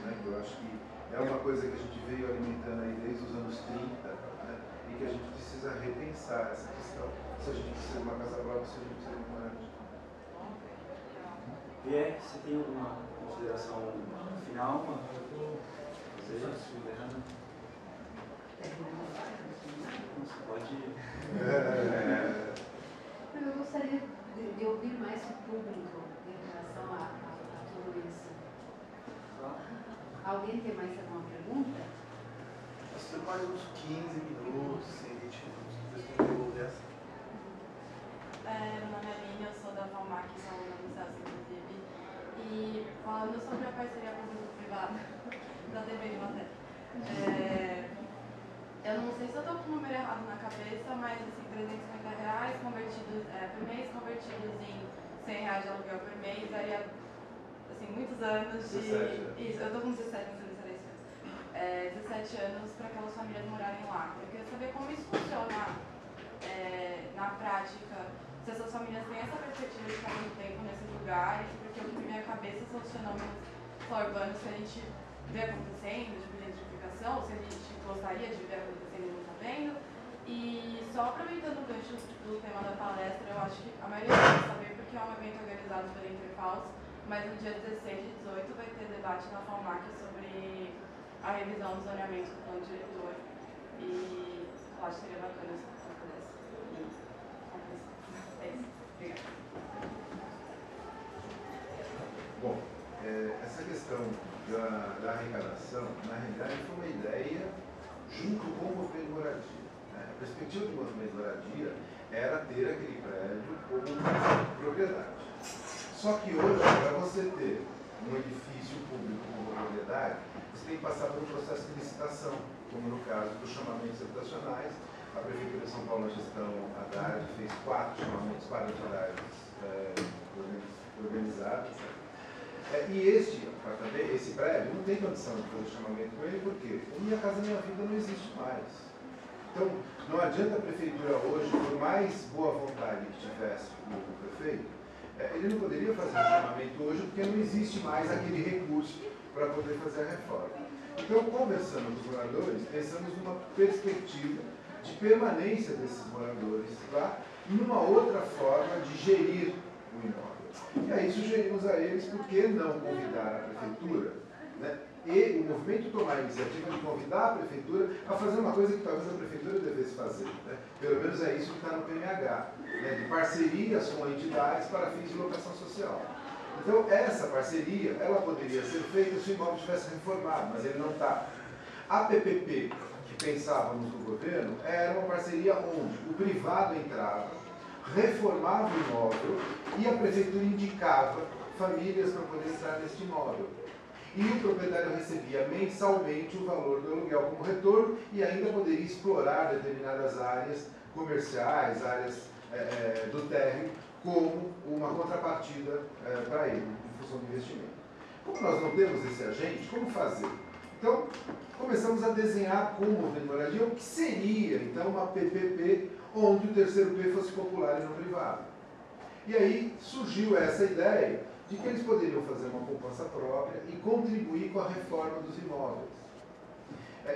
Né? Eu acho que é uma coisa que a gente veio alimentando aí desde os anos 30, né? E que a gente precisa repensar essa questão. Se a gente precisa de uma casa própria, se a gente precisa de uma moradia. Pierre, você tem alguma consideração final? Você pode. Eu gostaria de ouvir mais o público em relação a tudo isso. Alguém tem mais alguma pergunta? Nós temos mais uns 15 minutos, 20 minutos, depois tem que devolver essa. Meu nome é Aline, eu sou da Valmac, sou aluna do CELS, inclusive. E falando sobre a parceria público-privada da TV de Maté. Eu não sei se eu estou com o número errado na cabeça, mas assim, R$350 convertidos por mês, convertidos em R$100 de aluguel por mês, daria assim, muitos anos de. 17. Isso, eu estou com 17, não sei se era isso. 17 anos para aquelas famílias morarem lá. Eu queria saber como isso funciona na prática, se essas famílias têm essa perspectiva de ficar muito tempo nesses lugares, porque o que me vem à cabeça são os fenômenos urbanos que a gente vê acontecendo, tipo gentrificação, se a gente gostaria de ver acontecendo e não está vendo. E só aproveitando o gancho do tema da palestra, eu acho que a maioria deve saber porque é um evento organizado pela Interfaus, mas no dia 16 e 18 vai ter debate na FAUMAC sobre a revisão do zoneamento do plano diretor. E eu acho que seria bacana se eu pudesse. É isso. Obrigada. Bom, essa questão da arrecadação, na realidade, foi uma ideia junto com o movimento de moradia. Né? A perspectiva do movimento de moradia era ter aquele prédio como propriedade. Só que hoje, para você ter um edifício público como propriedade, você tem que passar por um processo de licitação, como no caso dos chamamentos habitacionais. A Prefeitura de São Paulo, na gestão Haddad, fez 4 chamamentos quadrilaterais organizados. E esse prédio não tem condição de fazer chamamento com ele, porque o Minha Casa Minha Vida não existe mais. Então, não adianta a Prefeitura hoje, por mais boa vontade que tivesse o prefeito, ele não poderia fazer um chamamento hoje, porque não existe mais aquele recurso para poder fazer a reforma. Então, conversando com os moradores, pensamos numa perspectiva de permanência desses moradores lá, numa outra forma de gerir o imóvel. E aí sugerimos a eles por que não convidar a Prefeitura, né? E o movimento tomar a iniciativa de convidar a Prefeitura a fazer uma coisa que talvez a Prefeitura devesse fazer. Né? Pelo menos é isso que está no PMH, né? De parcerias com entidades para fins de locação social. Então, essa parceria, ela poderia ser feita se o imóvel estivesse reformado, mas ele não está. A PPP, que pensávamos no governo, era uma parceria onde o privado entrava, reformava o imóvel e a Prefeitura indicava famílias para poder entrar neste imóvel. e o proprietário recebia mensalmente o valor do aluguel como retorno e ainda poderia explorar determinadas áreas comerciais, áreas do térreo, como uma contrapartida para ele, em função do investimento. Como nós não temos esse agente, como fazer? Então, começamos a desenhar com o movimento de moradia o que seria, então, uma PPP, onde o terceiro P fosse popular e não privado. E aí surgiu essa ideia de que eles poderiam fazer uma poupança própria e contribuir com a reforma dos imóveis.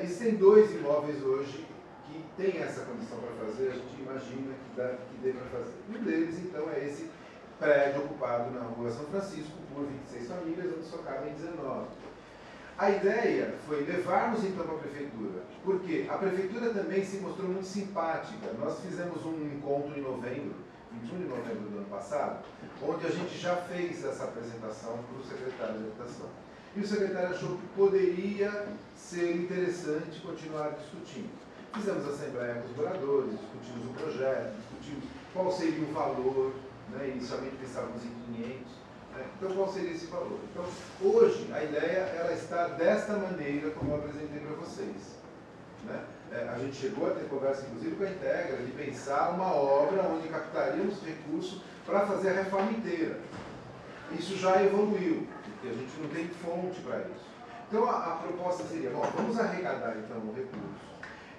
Existem 2 imóveis hoje que têm essa condição para fazer, a gente imagina que dê para fazer. Um deles, então, é esse prédio ocupado na rua São Francisco por 26 famílias, onde só cabem 19. A ideia foi levarmos então para a prefeitura, porque a prefeitura também se mostrou muito simpática. Nós fizemos um encontro em novembro, 21 de novembro do ano passado, onde a gente já fez essa apresentação para o secretário de Habitação. E o secretário achou que poderia ser interessante continuar discutindo. Fizemos assembleia com os moradores, discutimos o projeto, discutimos qual seria o valor, né? Inicialmente pensávamos em 500. Então, qual seria esse valor? Então, hoje, a ideia ela está desta maneira, como eu apresentei para vocês. Né? A gente chegou a ter conversa, inclusive, com a Integra, de pensar uma obra onde captaríamos recursos para fazer a reforma inteira. Isso já evoluiu, porque a gente não tem fonte para isso. Então, a proposta seria, bom, vamos arrecadar, então, o recurso.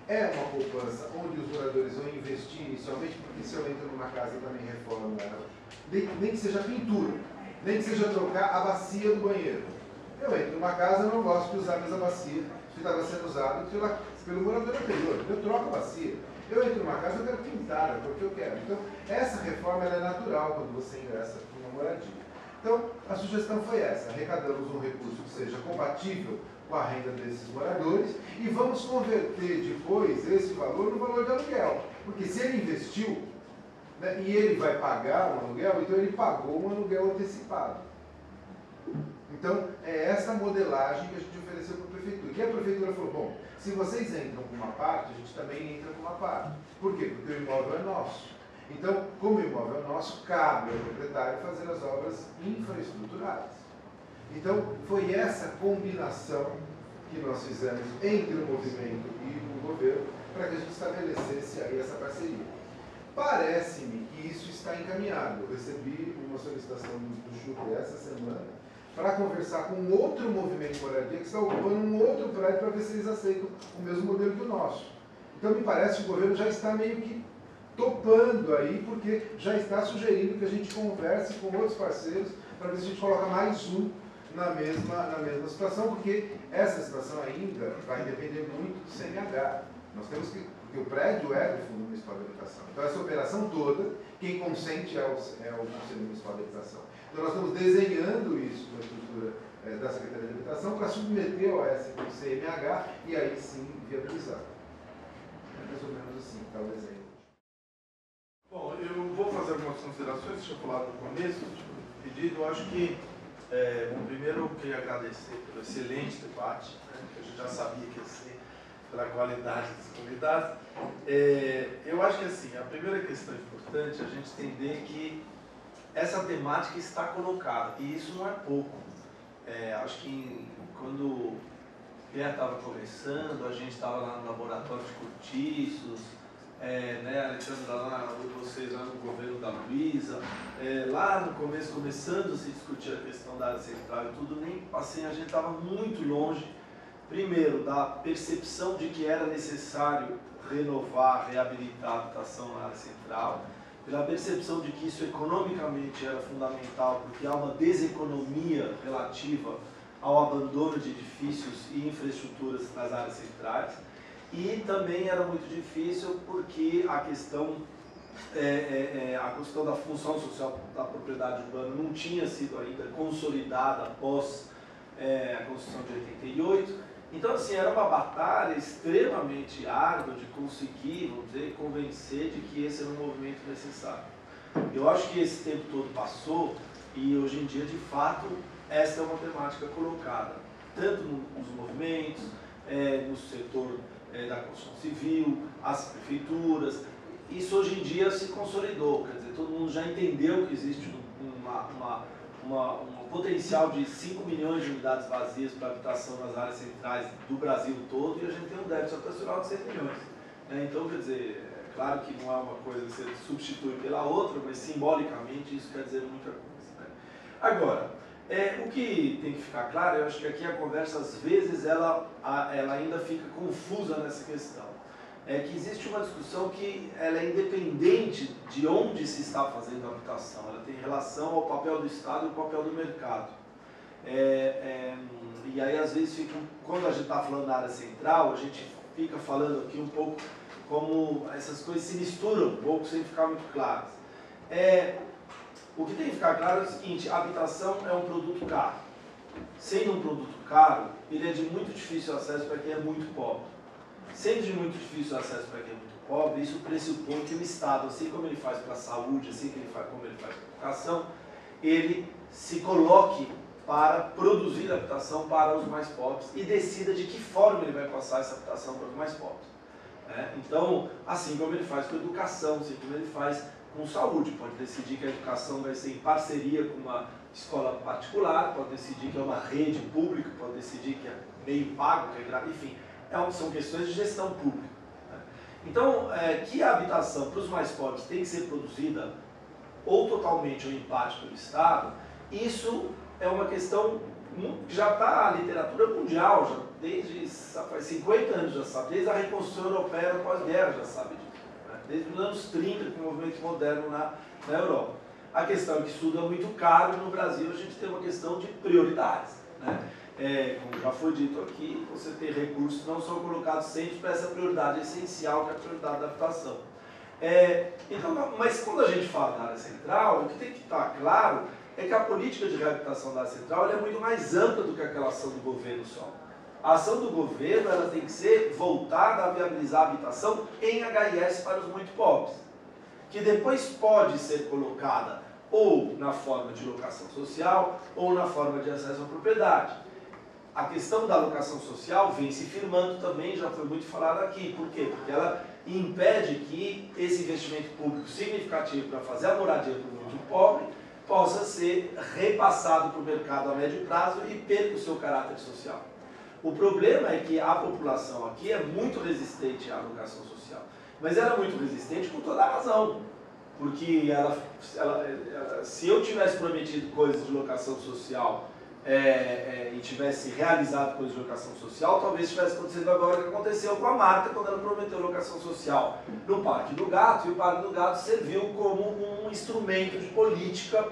É uma poupança onde os moradores vão investir inicialmente, porque se eu entro numa casa e também reformo ela, nem que seja pintura, nem que seja trocar a bacia do banheiro. Eu entro numa casa e não gosto de usar a mesma bacia que estava sendo usada pelo morador anterior. Eu troco a bacia. Eu entro numa casa e eu quero pintar, porque eu quero. Então, essa reforma ela é natural quando você ingressa para uma moradia. Então, a sugestão foi essa. Arrecadamos um recurso que seja compatível com a renda desses moradores e vamos converter depois esse valor no valor de aluguel. Porque se ele investiu, né, e ele vai pagar um aluguel, então ele pagou um aluguel antecipado. Então, é essa modelagem que a gente ofereceu para a prefeitura. E a prefeitura falou, bom, se vocês entram com uma parte, a gente também entra com uma parte. Por quê? Porque o imóvel é nosso. Então, como o imóvel é nosso, cabe ao proprietário fazer as obras infraestruturais. Então, foi essa combinação que nós fizemos entre o movimento e o governo para que a gente estabelecesse aí essa parceria. Parece-me que isso está encaminhado. Eu recebi uma solicitação do Chucre essa semana para conversar com outro movimento de moradia que está ocupando um outro prédio para ver se eles aceitam o mesmo modelo que o nosso. Então, me parece que o governo já está meio que topando aí, porque já está sugerindo que a gente converse com outros parceiros para ver se a gente coloca mais um na mesma situação, porque essa situação ainda vai depender muito do CNH. Nós temos que, porque o prédio é do Fundo Municipal de Habitação. Então, essa operação toda, quem consente é o Conselho Municipal de Habitação. Então, nós estamos desenhando isso na estrutura da Secretaria de Habitação para submeter ao CNH e aí sim viabilizar. É mais ou menos assim, está o desenho. Bom, eu vou fazer algumas considerações, deixa eu falar no começo do pedido. Eu acho que, bom, primeiro eu queria agradecer pelo excelente debate, né, que a gente já sabia que ia ser, pela qualidade dos convidados. Eu acho que, assim, a primeira questão importante é a gente entender que essa temática está colocada, e isso não é pouco. Acho que quando o Pierre estava começando, a gente estava lá no laboratório de cortiços, né, Alexandra, lá, vocês lá no governo da Luísa, lá no começo, começando a se discutir a questão da área central e tudo, nem assim, a gente estava muito longe, primeiro, da percepção de que era necessário renovar, reabilitar a habitação na área central, pela percepção de que isso economicamente era fundamental, porque há uma deseconomia relativa ao abandono de edifícios e infraestruturas nas áreas centrais. E também era muito difícil porque a questão da função social da propriedade urbana não tinha sido ainda consolidada após a Constituição de 88. Então, assim, era uma batalha extremamente árdua de conseguir, vamos dizer, convencer de que esse era um movimento necessário. Eu acho que esse tempo todo passou e hoje em dia, de fato, essa é uma temática colocada, tanto nos movimentos, no setor da construção civil, as prefeituras. Isso hoje em dia se consolidou, quer dizer, todo mundo já entendeu que existe um potencial de 5 milhões de unidades vazias para habitação nas áreas centrais do Brasil todo, e a gente tem um déficit habitacional de 6 milhões. Né? Então, quer dizer, é claro que não é uma coisa que você substitui pela outra, mas simbolicamente isso quer dizer muita coisa. Né? Agora, o que tem que ficar claro, eu acho que aqui a conversa, às vezes, ela ainda fica confusa nessa questão. É que existe uma discussão que ela é independente de onde se está fazendo a habitação, ela tem relação ao papel do Estado e ao papel do mercado. E aí, às vezes, quando a gente está falando na área central, a gente fica falando aqui um pouco como essas coisas se misturam um pouco sem ficar muito claras. O que tem que ficar claro é o seguinte: a habitação é um produto caro. Sendo um produto caro, ele é de muito difícil acesso para quem é muito pobre. Sendo de muito difícil acesso para quem é muito pobre, isso pressupõe que o Estado, assim como ele faz para a saúde, assim como ele faz para a educação, ele se coloque para produzir habitação para os mais pobres e decida de que forma ele vai passar essa habitação para os mais pobres. Então, assim como ele faz com a educação, assim como ele faz com saúde, pode decidir que a educação vai ser em parceria com uma escola particular, pode decidir que é uma rede pública, pode decidir que é meio pago, que é gratuito, enfim, são questões de gestão pública. Então, que a habitação para os mais pobres tem que ser produzida ou totalmente ou em parte pelo Estado, isso é uma questão que já está na literatura mundial, já desde faz 50 anos já sabe, desde a reconstrução europeia pós-guerra já sabe disso, né? Desde os anos 30 com o movimento moderno na Europa. A questão é que estudo é muito caro e no Brasil a gente tem uma questão de prioridades, né? Como já foi dito aqui, você tem recursos que não são colocados sempre para essa prioridade essencial, que é a prioridade da habitação. Então, mas quando a gente fala da área central, o que tem que estar claro é que a política de reabilitação da área central ela é muito mais ampla do que aquela ação do governo só. A ação do governo ela tem que ser voltada a viabilizar a habitação em HIS para os muito pobres, que depois pode ser colocada ou na forma de locação social ou na forma de acesso à propriedade. A questão da locação social vem se firmando também, já foi muito falado aqui. Por quê? Porque ela impede que esse investimento público significativo para fazer a moradia para o muito pobre possa ser repassado para o mercado a médio prazo e perca o seu caráter social. O problema é que a população aqui é muito resistente à locação social, mas ela é muito resistente com toda a razão, porque se eu tivesse prometido coisas de locação social e tivesse realizado coisas de locação social, talvez estivesse acontecendo agora o que aconteceu com a Marta quando ela prometeu locação social no Parque do Gato, e o Parque do Gato serviu como um instrumento de política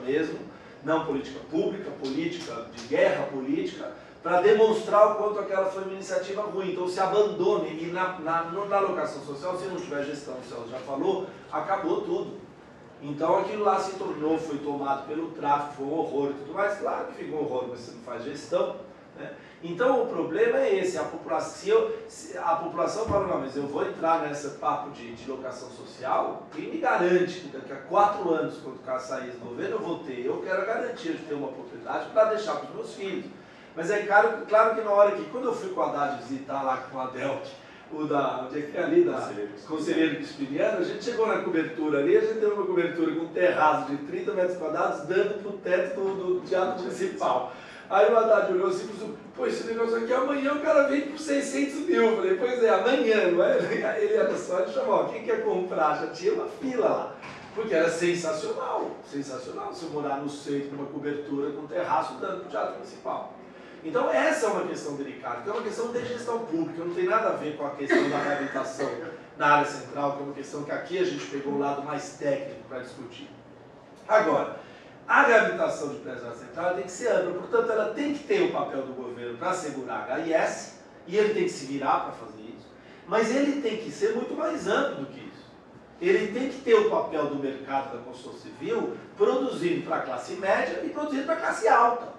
mesmo, não política pública, política de guerra política, para demonstrar o quanto aquela foi uma iniciativa ruim. Então se abandone, e na locação social, se não tiver gestão, o Celso já falou, acabou tudo. Então aquilo lá se tornou, foi tomado pelo tráfico, foi um horror e tudo mais. Claro que fica um horror, mas você não faz gestão, né? Então o problema é esse, a população fala, não, mas eu vou entrar nesse papo de locação social, quem me garante que daqui a 4 anos, quando o cara sair do governo, eu vou ter? Eu quero a garantia de ter uma propriedade para deixar para os meus filhos. Mas é claro que na hora que, quando eu fui com a Haddad visitar lá com a Delk, onde é que é ali, da Conselheiro Crispiniano, a gente chegou na cobertura ali, a gente teve uma cobertura com um terraço de 30 metros quadrados dando para o teto do Teatro Municipal. Aí o Haddad olhou assim e falou, pô, esse negócio aqui amanhã o cara vende por 600 mil. Eu falei, pois é, amanhã, não é? Ele era só, ele chamou, quem quer comprar? Já tinha uma fila lá. Porque era sensacional, sensacional você morar no centro, numa cobertura com um terraço dando para o Teatro Municipal. Então essa é uma questão delicada, que é uma questão de gestão pública, não tem nada a ver com a questão da reabilitação na área central, que é uma questão que aqui a gente pegou o lado mais técnico para discutir. Agora, a reabilitação de prédios na área central tem que ser ampla, portanto ela tem que ter o papel do governo para assegurar a HIS, e ele tem que se virar para fazer isso, mas ele tem que ser muito mais amplo do que isso. Ele tem que ter o papel do mercado da construção civil, produzindo para a classe média e produzindo para a classe alta.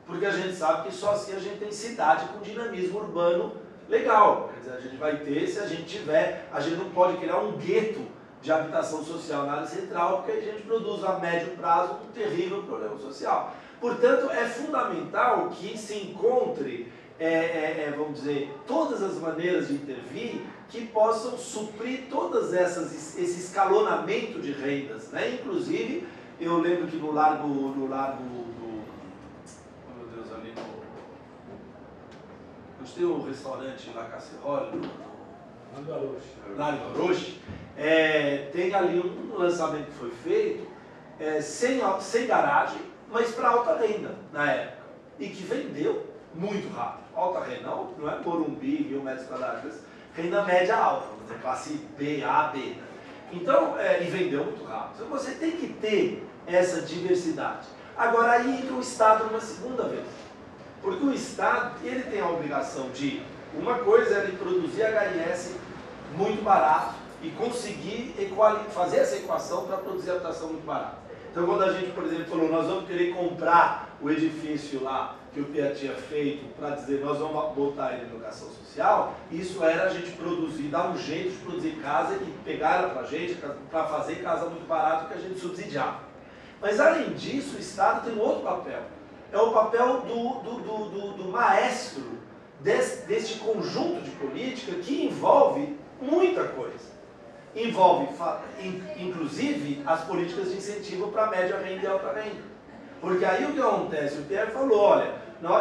Porque a gente sabe que só assim a gente tem cidade com dinamismo urbano legal. Quer dizer, a gente vai ter, se a gente tiver, a gente não pode criar um gueto de habitação social na área central, porque a gente produz a médio prazo um terrível problema social. Portanto, é fundamental que se encontre, vamos dizer, todas as maneiras de intervir que possam suprir todas esse escalonamento de rendas, né? Inclusive eu lembro que no largo do... Oh meu Deus, ali no... Tem um restaurante La Casserole, Largo Aroche, tem ali um lançamento que foi feito sem garagem, mas para alta renda na época, e que vendeu muito rápido. Alta renda, não é Morumbi, 1.000 metros quadrados, renda média alta, vamos dizer, classe B, A, B. Né? Então, e vendeu muito rápido. Então você tem que ter essa diversidade. Agora aí entra o Estado uma segunda vez. Porque o Estado, ele tem a obrigação de, uma coisa é ele produzir HIS muito barato e conseguir fazer essa equação para produzir habitação muito barata. Então quando a gente, por exemplo, falou, nós vamos querer comprar o edifício lá que o Pia tinha feito para dizer, nós vamos botar ele em locação social, isso era a gente produzir, dar um jeito de produzir casa e pegar ela para a gente, para fazer casa muito barato que a gente subsidiava. Mas além disso, o Estado tem um outro papel. É o papel do maestro deste conjunto de política que envolve muita coisa. Envolve, inclusive, as políticas de incentivo para média renda e alta renda. Porque aí o que acontece? O Pierre falou, olha, na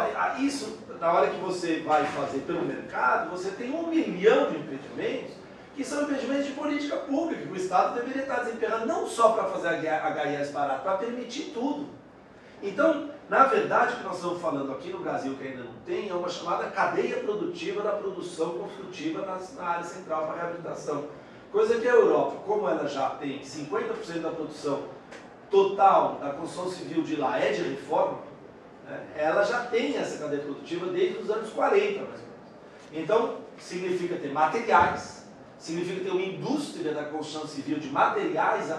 hora que você vai fazer pelo mercado, você tem 1 milhão de impedimentos que são impedimentos de política pública, que o Estado deveria estar desempenhando não só para fazer HIS barato, para permitir tudo. Então, na verdade, o que nós estamos falando aqui no Brasil, que ainda não tem, é uma chamada cadeia produtiva da produção construtiva na área central para reabilitação. Coisa que a Europa, como ela já tem 50% da produção total da construção civil de lá é de reforma, né, ela já tem essa cadeia produtiva desde os anos 40, mais ou menos. Então, significa ter materiais, significa ter uma indústria da construção civil de materiais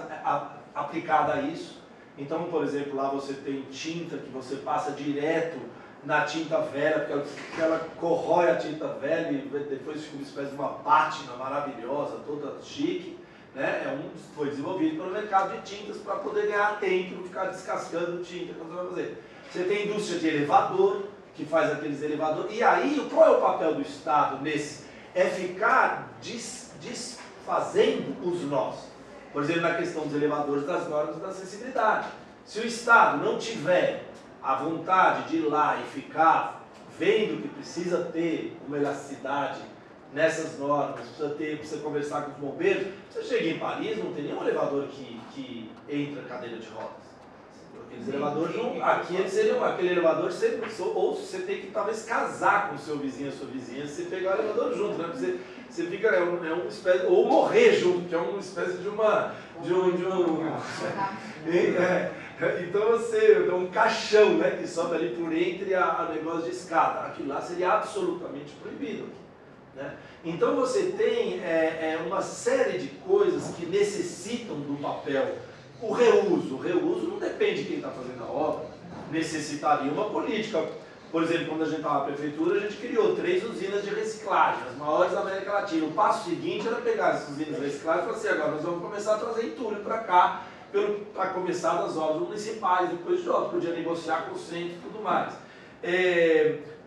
aplicada a isso. Então, por exemplo, lá você tem tinta que você passa direto na tinta velha, porque ela corrói a tinta velha e depois fica uma espécie de uma pátina maravilhosa, toda chique. Né? Foi desenvolvido pelo mercado de tintas para poder ganhar tempo e não ficar descascando tinta quando você vai fazer. Você tem indústria de elevador, que faz aqueles elevadores. E aí, qual é o papel do Estado nesse? É ficar desfazendo os nós. Por exemplo, na questão dos elevadores, das normas da acessibilidade. Se o Estado não tiver a vontade de ir lá e ficar vendo que precisa ter uma elasticidade nessas normas, precisa conversar com os bombeiros, você chega em Paris, não tem nenhum elevador que entra cadeira de rodas. Aqueles elevadores não, aqui eles seriam, aquele elevador, ou você tem que talvez casar com o seu vizinho, a sua vizinha, você pegar o elevador junto, né? Você fica, uma espécie, ou morrer junto, que é uma espécie de então você, é um caixão, né, que sobe ali por entre a negócio de escada. Aquilo lá seria absolutamente proibido. Né? Então você tem uma série de coisas que necessitam do papel. O reuso não depende de quem está fazendo a obra, necessitaria uma política. Por exemplo, quando a gente estava na prefeitura, a gente criou 3 usinas de reciclagem, as maiores da América Latina. O passo seguinte era pegar essas usinas de reciclagem e falar assim, agora nós vamos começar a trazer entulho para cá, para começar das obras municipais, depois de obras, podia negociar com o centro e tudo mais.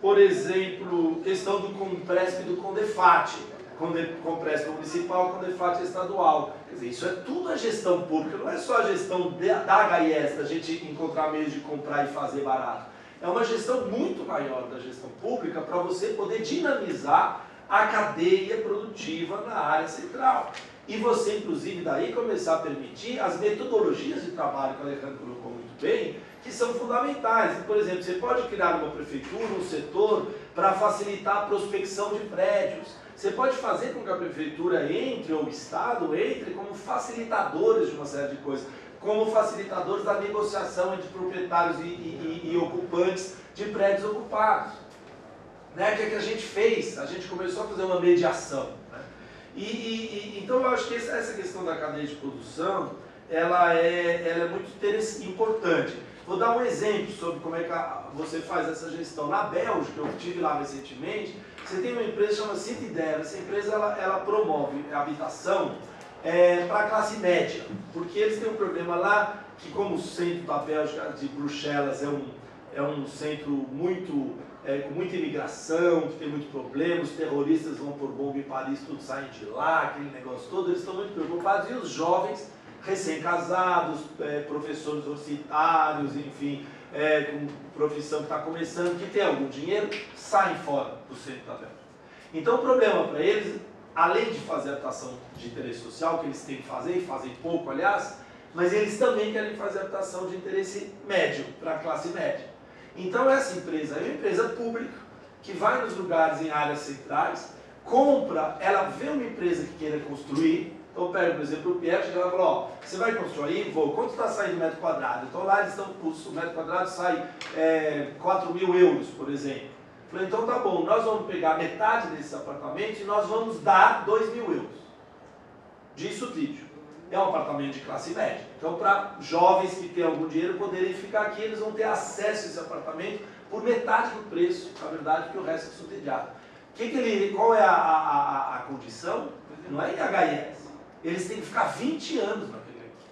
Por exemplo, questão do Compresp e do Condefat. Compresp municipal, Condefat estadual. Quer dizer, isso é tudo a gestão pública, não é só a gestão da HIS, da gente encontrar meios de comprar e fazer barato. É uma gestão muito maior da gestão pública para você poder dinamizar a cadeia produtiva na área central. E você, inclusive, daí começar a permitir as metodologias de trabalho que o Alejandro colocou muito bem, que são fundamentais. Por exemplo, você pode criar uma prefeitura, um setor, para facilitar a prospecção de prédios. Você pode fazer com que a prefeitura entre, ou o Estado entre, como facilitadores de uma série de coisas, como facilitadores da negociação entre proprietários e ocupantes de prédios ocupados. Né? O que é que a gente fez? A gente começou a fazer uma mediação. Né? Então eu acho que essa questão da cadeia de produção, ela é muito importante. Vou dar um exemplo sobre como é que você faz essa gestão. Na Bélgica, eu estive lá recentemente, você tem uma empresa chamada Citidel. Essa empresa ela promove habitação para a classe média, porque eles têm um problema lá, que como o centro da Bélgica, de Bruxelas, é um centro com muita imigração, que tem muito problema, os terroristas vão por bomba em Paris, tudo saem de lá, aquele negócio todo, eles estão muito preocupados, e os jovens recém-casados, professores universitários, enfim, com profissão que está começando, que tem algum dinheiro, saem fora do centro da Bélgica. Então o problema para eles, além de fazer habitação de interesse social, que eles têm que fazer, e fazem pouco, aliás, mas eles também querem fazer habitação de interesse médio, para a classe média. Então essa empresa é uma empresa pública, que vai nos lugares em áreas centrais, compra, ela vê uma empresa que queira construir. Então pega, por exemplo, o Piet, ela fala, ó, você vai construir? Vou. Quanto está saindo o metro quadrado? Então lá eles estão, o metro quadrado sai 4.000 euros, por exemplo. Falei, então tá bom, nós vamos pegar metade desses apartamentos e nós vamos dar 2.000 euros de subsídio. É um apartamento de classe média. Então para jovens que têm algum dinheiro poderem ficar aqui, eles vão ter acesso a esse apartamento por metade do preço, na verdade, porque o resto é subsidiado. Qual é a condição? Não é IHS. Eles têm que ficar 20 anos naquele aqui.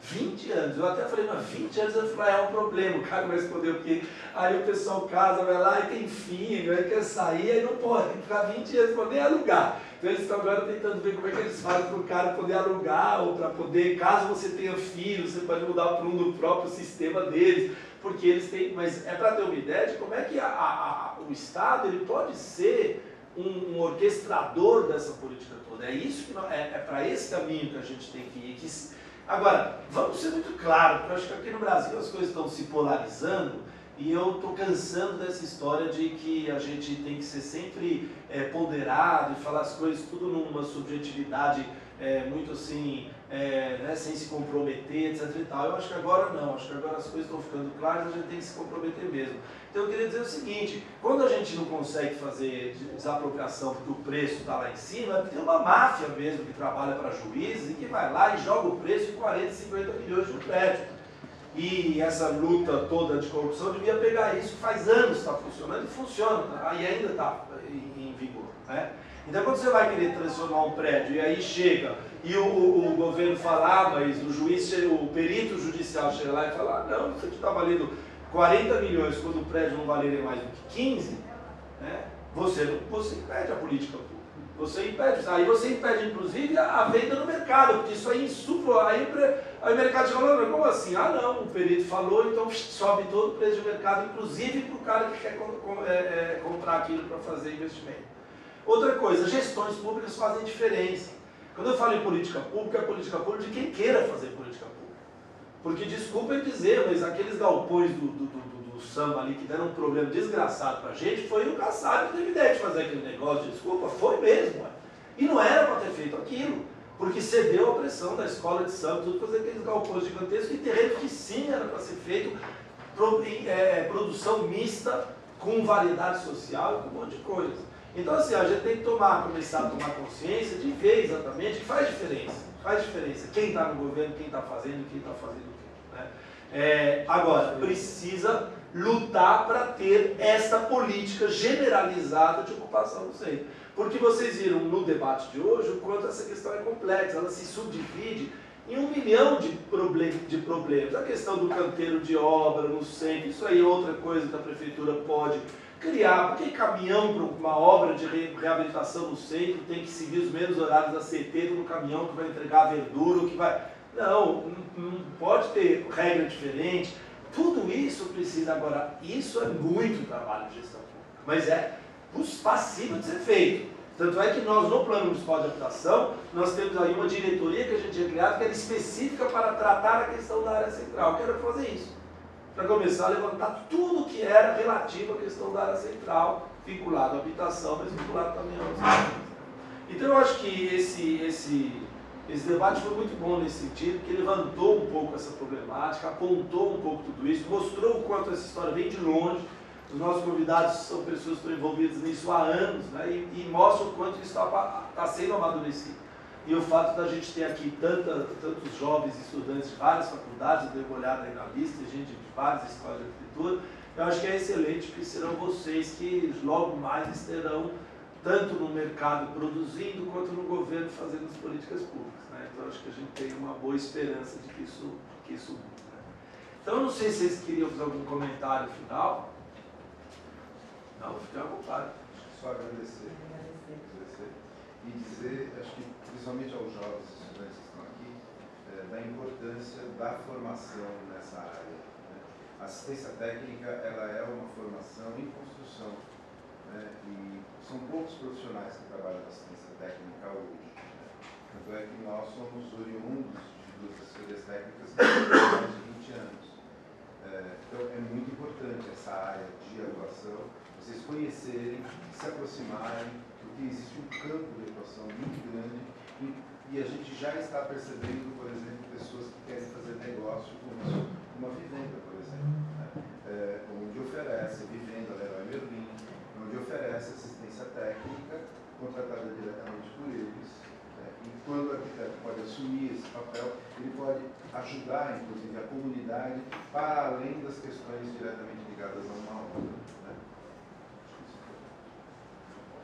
20 anos. Eu até falei, mas 20 anos eu falei, é um problema, o cara vai responder o quê? Aí o pessoal casa, vai lá e tem filho, aí quer sair, aí não pode, tem que ficar 20 anos para nem alugar. Então eles estão agora tentando ver como é que eles fazem para o cara poder alugar, ou para poder, caso você tenha filho, você pode mudar para um do próprio sistema deles, porque eles têm, mas é para ter uma ideia de como é que o Estado ele pode ser um orquestrador dessa política toda. É isso que é para esse caminho que a gente tem que ir. Agora, vamos ser muito claros, porque eu acho que aqui no Brasil as coisas estão se polarizando e eu estou cansando dessa história de que a gente tem que ser sempre ponderado e falar as coisas tudo numa subjetividade muito assim, né, sem se comprometer, etc e tal. Eu acho que agora não, acho que agora as coisas estão ficando claras, a gente tem que se comprometer mesmo. Então eu queria dizer o seguinte, quando a gente não consegue fazer desapropriação porque o preço está lá em cima, tem uma máfia mesmo que trabalha para juízes e que vai lá e joga o preço em 40, 50 milhões de um prédio. E essa luta toda de corrupção devia pegar isso, faz anos está funcionando e funciona, e ainda está em vigor, né? Então quando você vai querer transformar um prédio e aí chega e o governo fala, mas o juiz, o perito judicial chega lá e fala, não, isso aqui está valendo 40 milhões quando o prédio não valeria mais do que 15, né? Você impede a política pública. Aí você impede inclusive a venda no mercado, porque isso aí insufla, aí o mercado fala, como assim? Ah não, o perito falou, então sobe todo o preço de mercado, inclusive para o cara que quer comprar aquilo para fazer investimento. Outra coisa, gestões públicas fazem diferença. Quando eu falo em política pública, é política pública de quem queira fazer política pública. Porque, desculpem dizer, mas aqueles galpões do samba ali que deram um problema desgraçado pra gente, foi o Kassab que teve ideia de fazer aquele negócio, desculpa, foi mesmo. E não era para ter feito aquilo, porque cedeu a pressão da escola de samba, tudo fazer aqueles galpões gigantescos e terrenos que sim era para ser feito produção mista, com variedade social e com um monte de coisa. Então assim, a gente tem que começar a tomar consciência de ver exatamente que faz diferença quem está no governo, quem está fazendo, quem está fazendo o quê, né? Agora, precisa lutar para ter essa política generalizada de ocupação do centro. Porque vocês viram no debate de hoje o quanto essa questão é complexa, ela se subdivide em 1 milhão de problemas. A questão do canteiro de obra no centro, isso aí é outra coisa que a prefeitura pode criar. Porque caminhão para uma obra de reabilitação no centro tem que seguir os mesmos horários da CT no caminhão que vai entregar a verdura, que vai... Não pode ter regra diferente. Tudo isso precisa, agora, isso é muito trabalho de gestão pública, mas é passível de ser feito. Tanto é que nós, no plano municipal de habitação, nós temos aí uma diretoria que a gente tinha criado, que era específica para tratar a questão da área central. Eu quero fazer isso, para começar a levantar tudo que era relativo à questão da área central, vinculado à habitação, mas vinculado também à nossa. Então eu acho que esse debate foi muito bom nesse sentido, porque levantou um pouco essa problemática, apontou um pouco tudo isso, mostrou o quanto essa história vem de longe. Os nossos convidados são pessoas que estão envolvidas nisso há anos, né? e mostra o quanto isso está sendo amadurecido. E o fato da gente ter aqui tantos jovens estudantes de várias faculdades, eu dei uma olhada aí na lista, gente de várias escolas de arquitetura, eu acho que é excelente, porque serão vocês que logo mais estarão tanto no mercado produzindo, quanto no governo fazendo as políticas públicas, né? Então acho que a gente tem uma boa esperança de que isso mude, né? Então eu não sei se vocês queriam fazer algum comentário final. Não, fique à vontade. Só agradecer e dizer, acho que principalmente aos jovens estudantes que estão aqui, da importância da formação nessa área. Né? A assistência técnica ela é uma formação em construção, né? E são poucos profissionais que trabalham na assistência técnica hoje. Né? Tanto é que nós somos oriundos de duas assessorias técnicas que têm mais de 20 anos. Então é muito importante essa área de atuação, vocês conhecerem, se aproximarem, porque existe um campo de atuação muito grande e a gente já está percebendo, por exemplo, pessoas que querem fazer negócio com isso, uma vivenda, por exemplo, né? Onde oferece vivenda Leroy Merlin, onde oferece assistência técnica contratada diretamente por eles. E quando o arquiteto pode assumir esse papel, ele pode ajudar, inclusive, a comunidade para além das questões diretamente ligadas a uma obra. Né?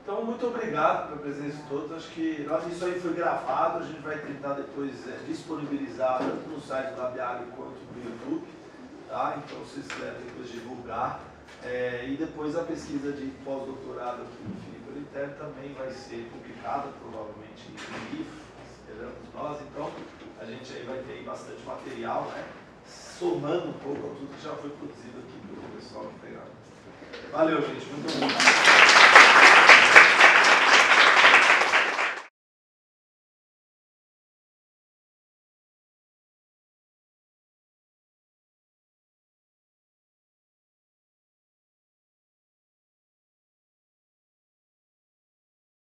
Então, muito obrigado pela presença de todos. Acho que isso aí foi gravado, a gente vai tentar depois disponibilizar tanto no site da Biag quanto no YouTube. Tá? Então, se vocês quiserem depois divulgar. E depois a pesquisa de pós-doutorado aqui no Filipe Oliterno também vai ser publicada, provavelmente em livro, esperamos nós. Então, a gente aí vai ter bastante material, né? Somando um pouco a tudo que já foi produzido aqui pelo pessoal que pegaram. Valeu, gente. Muito obrigado.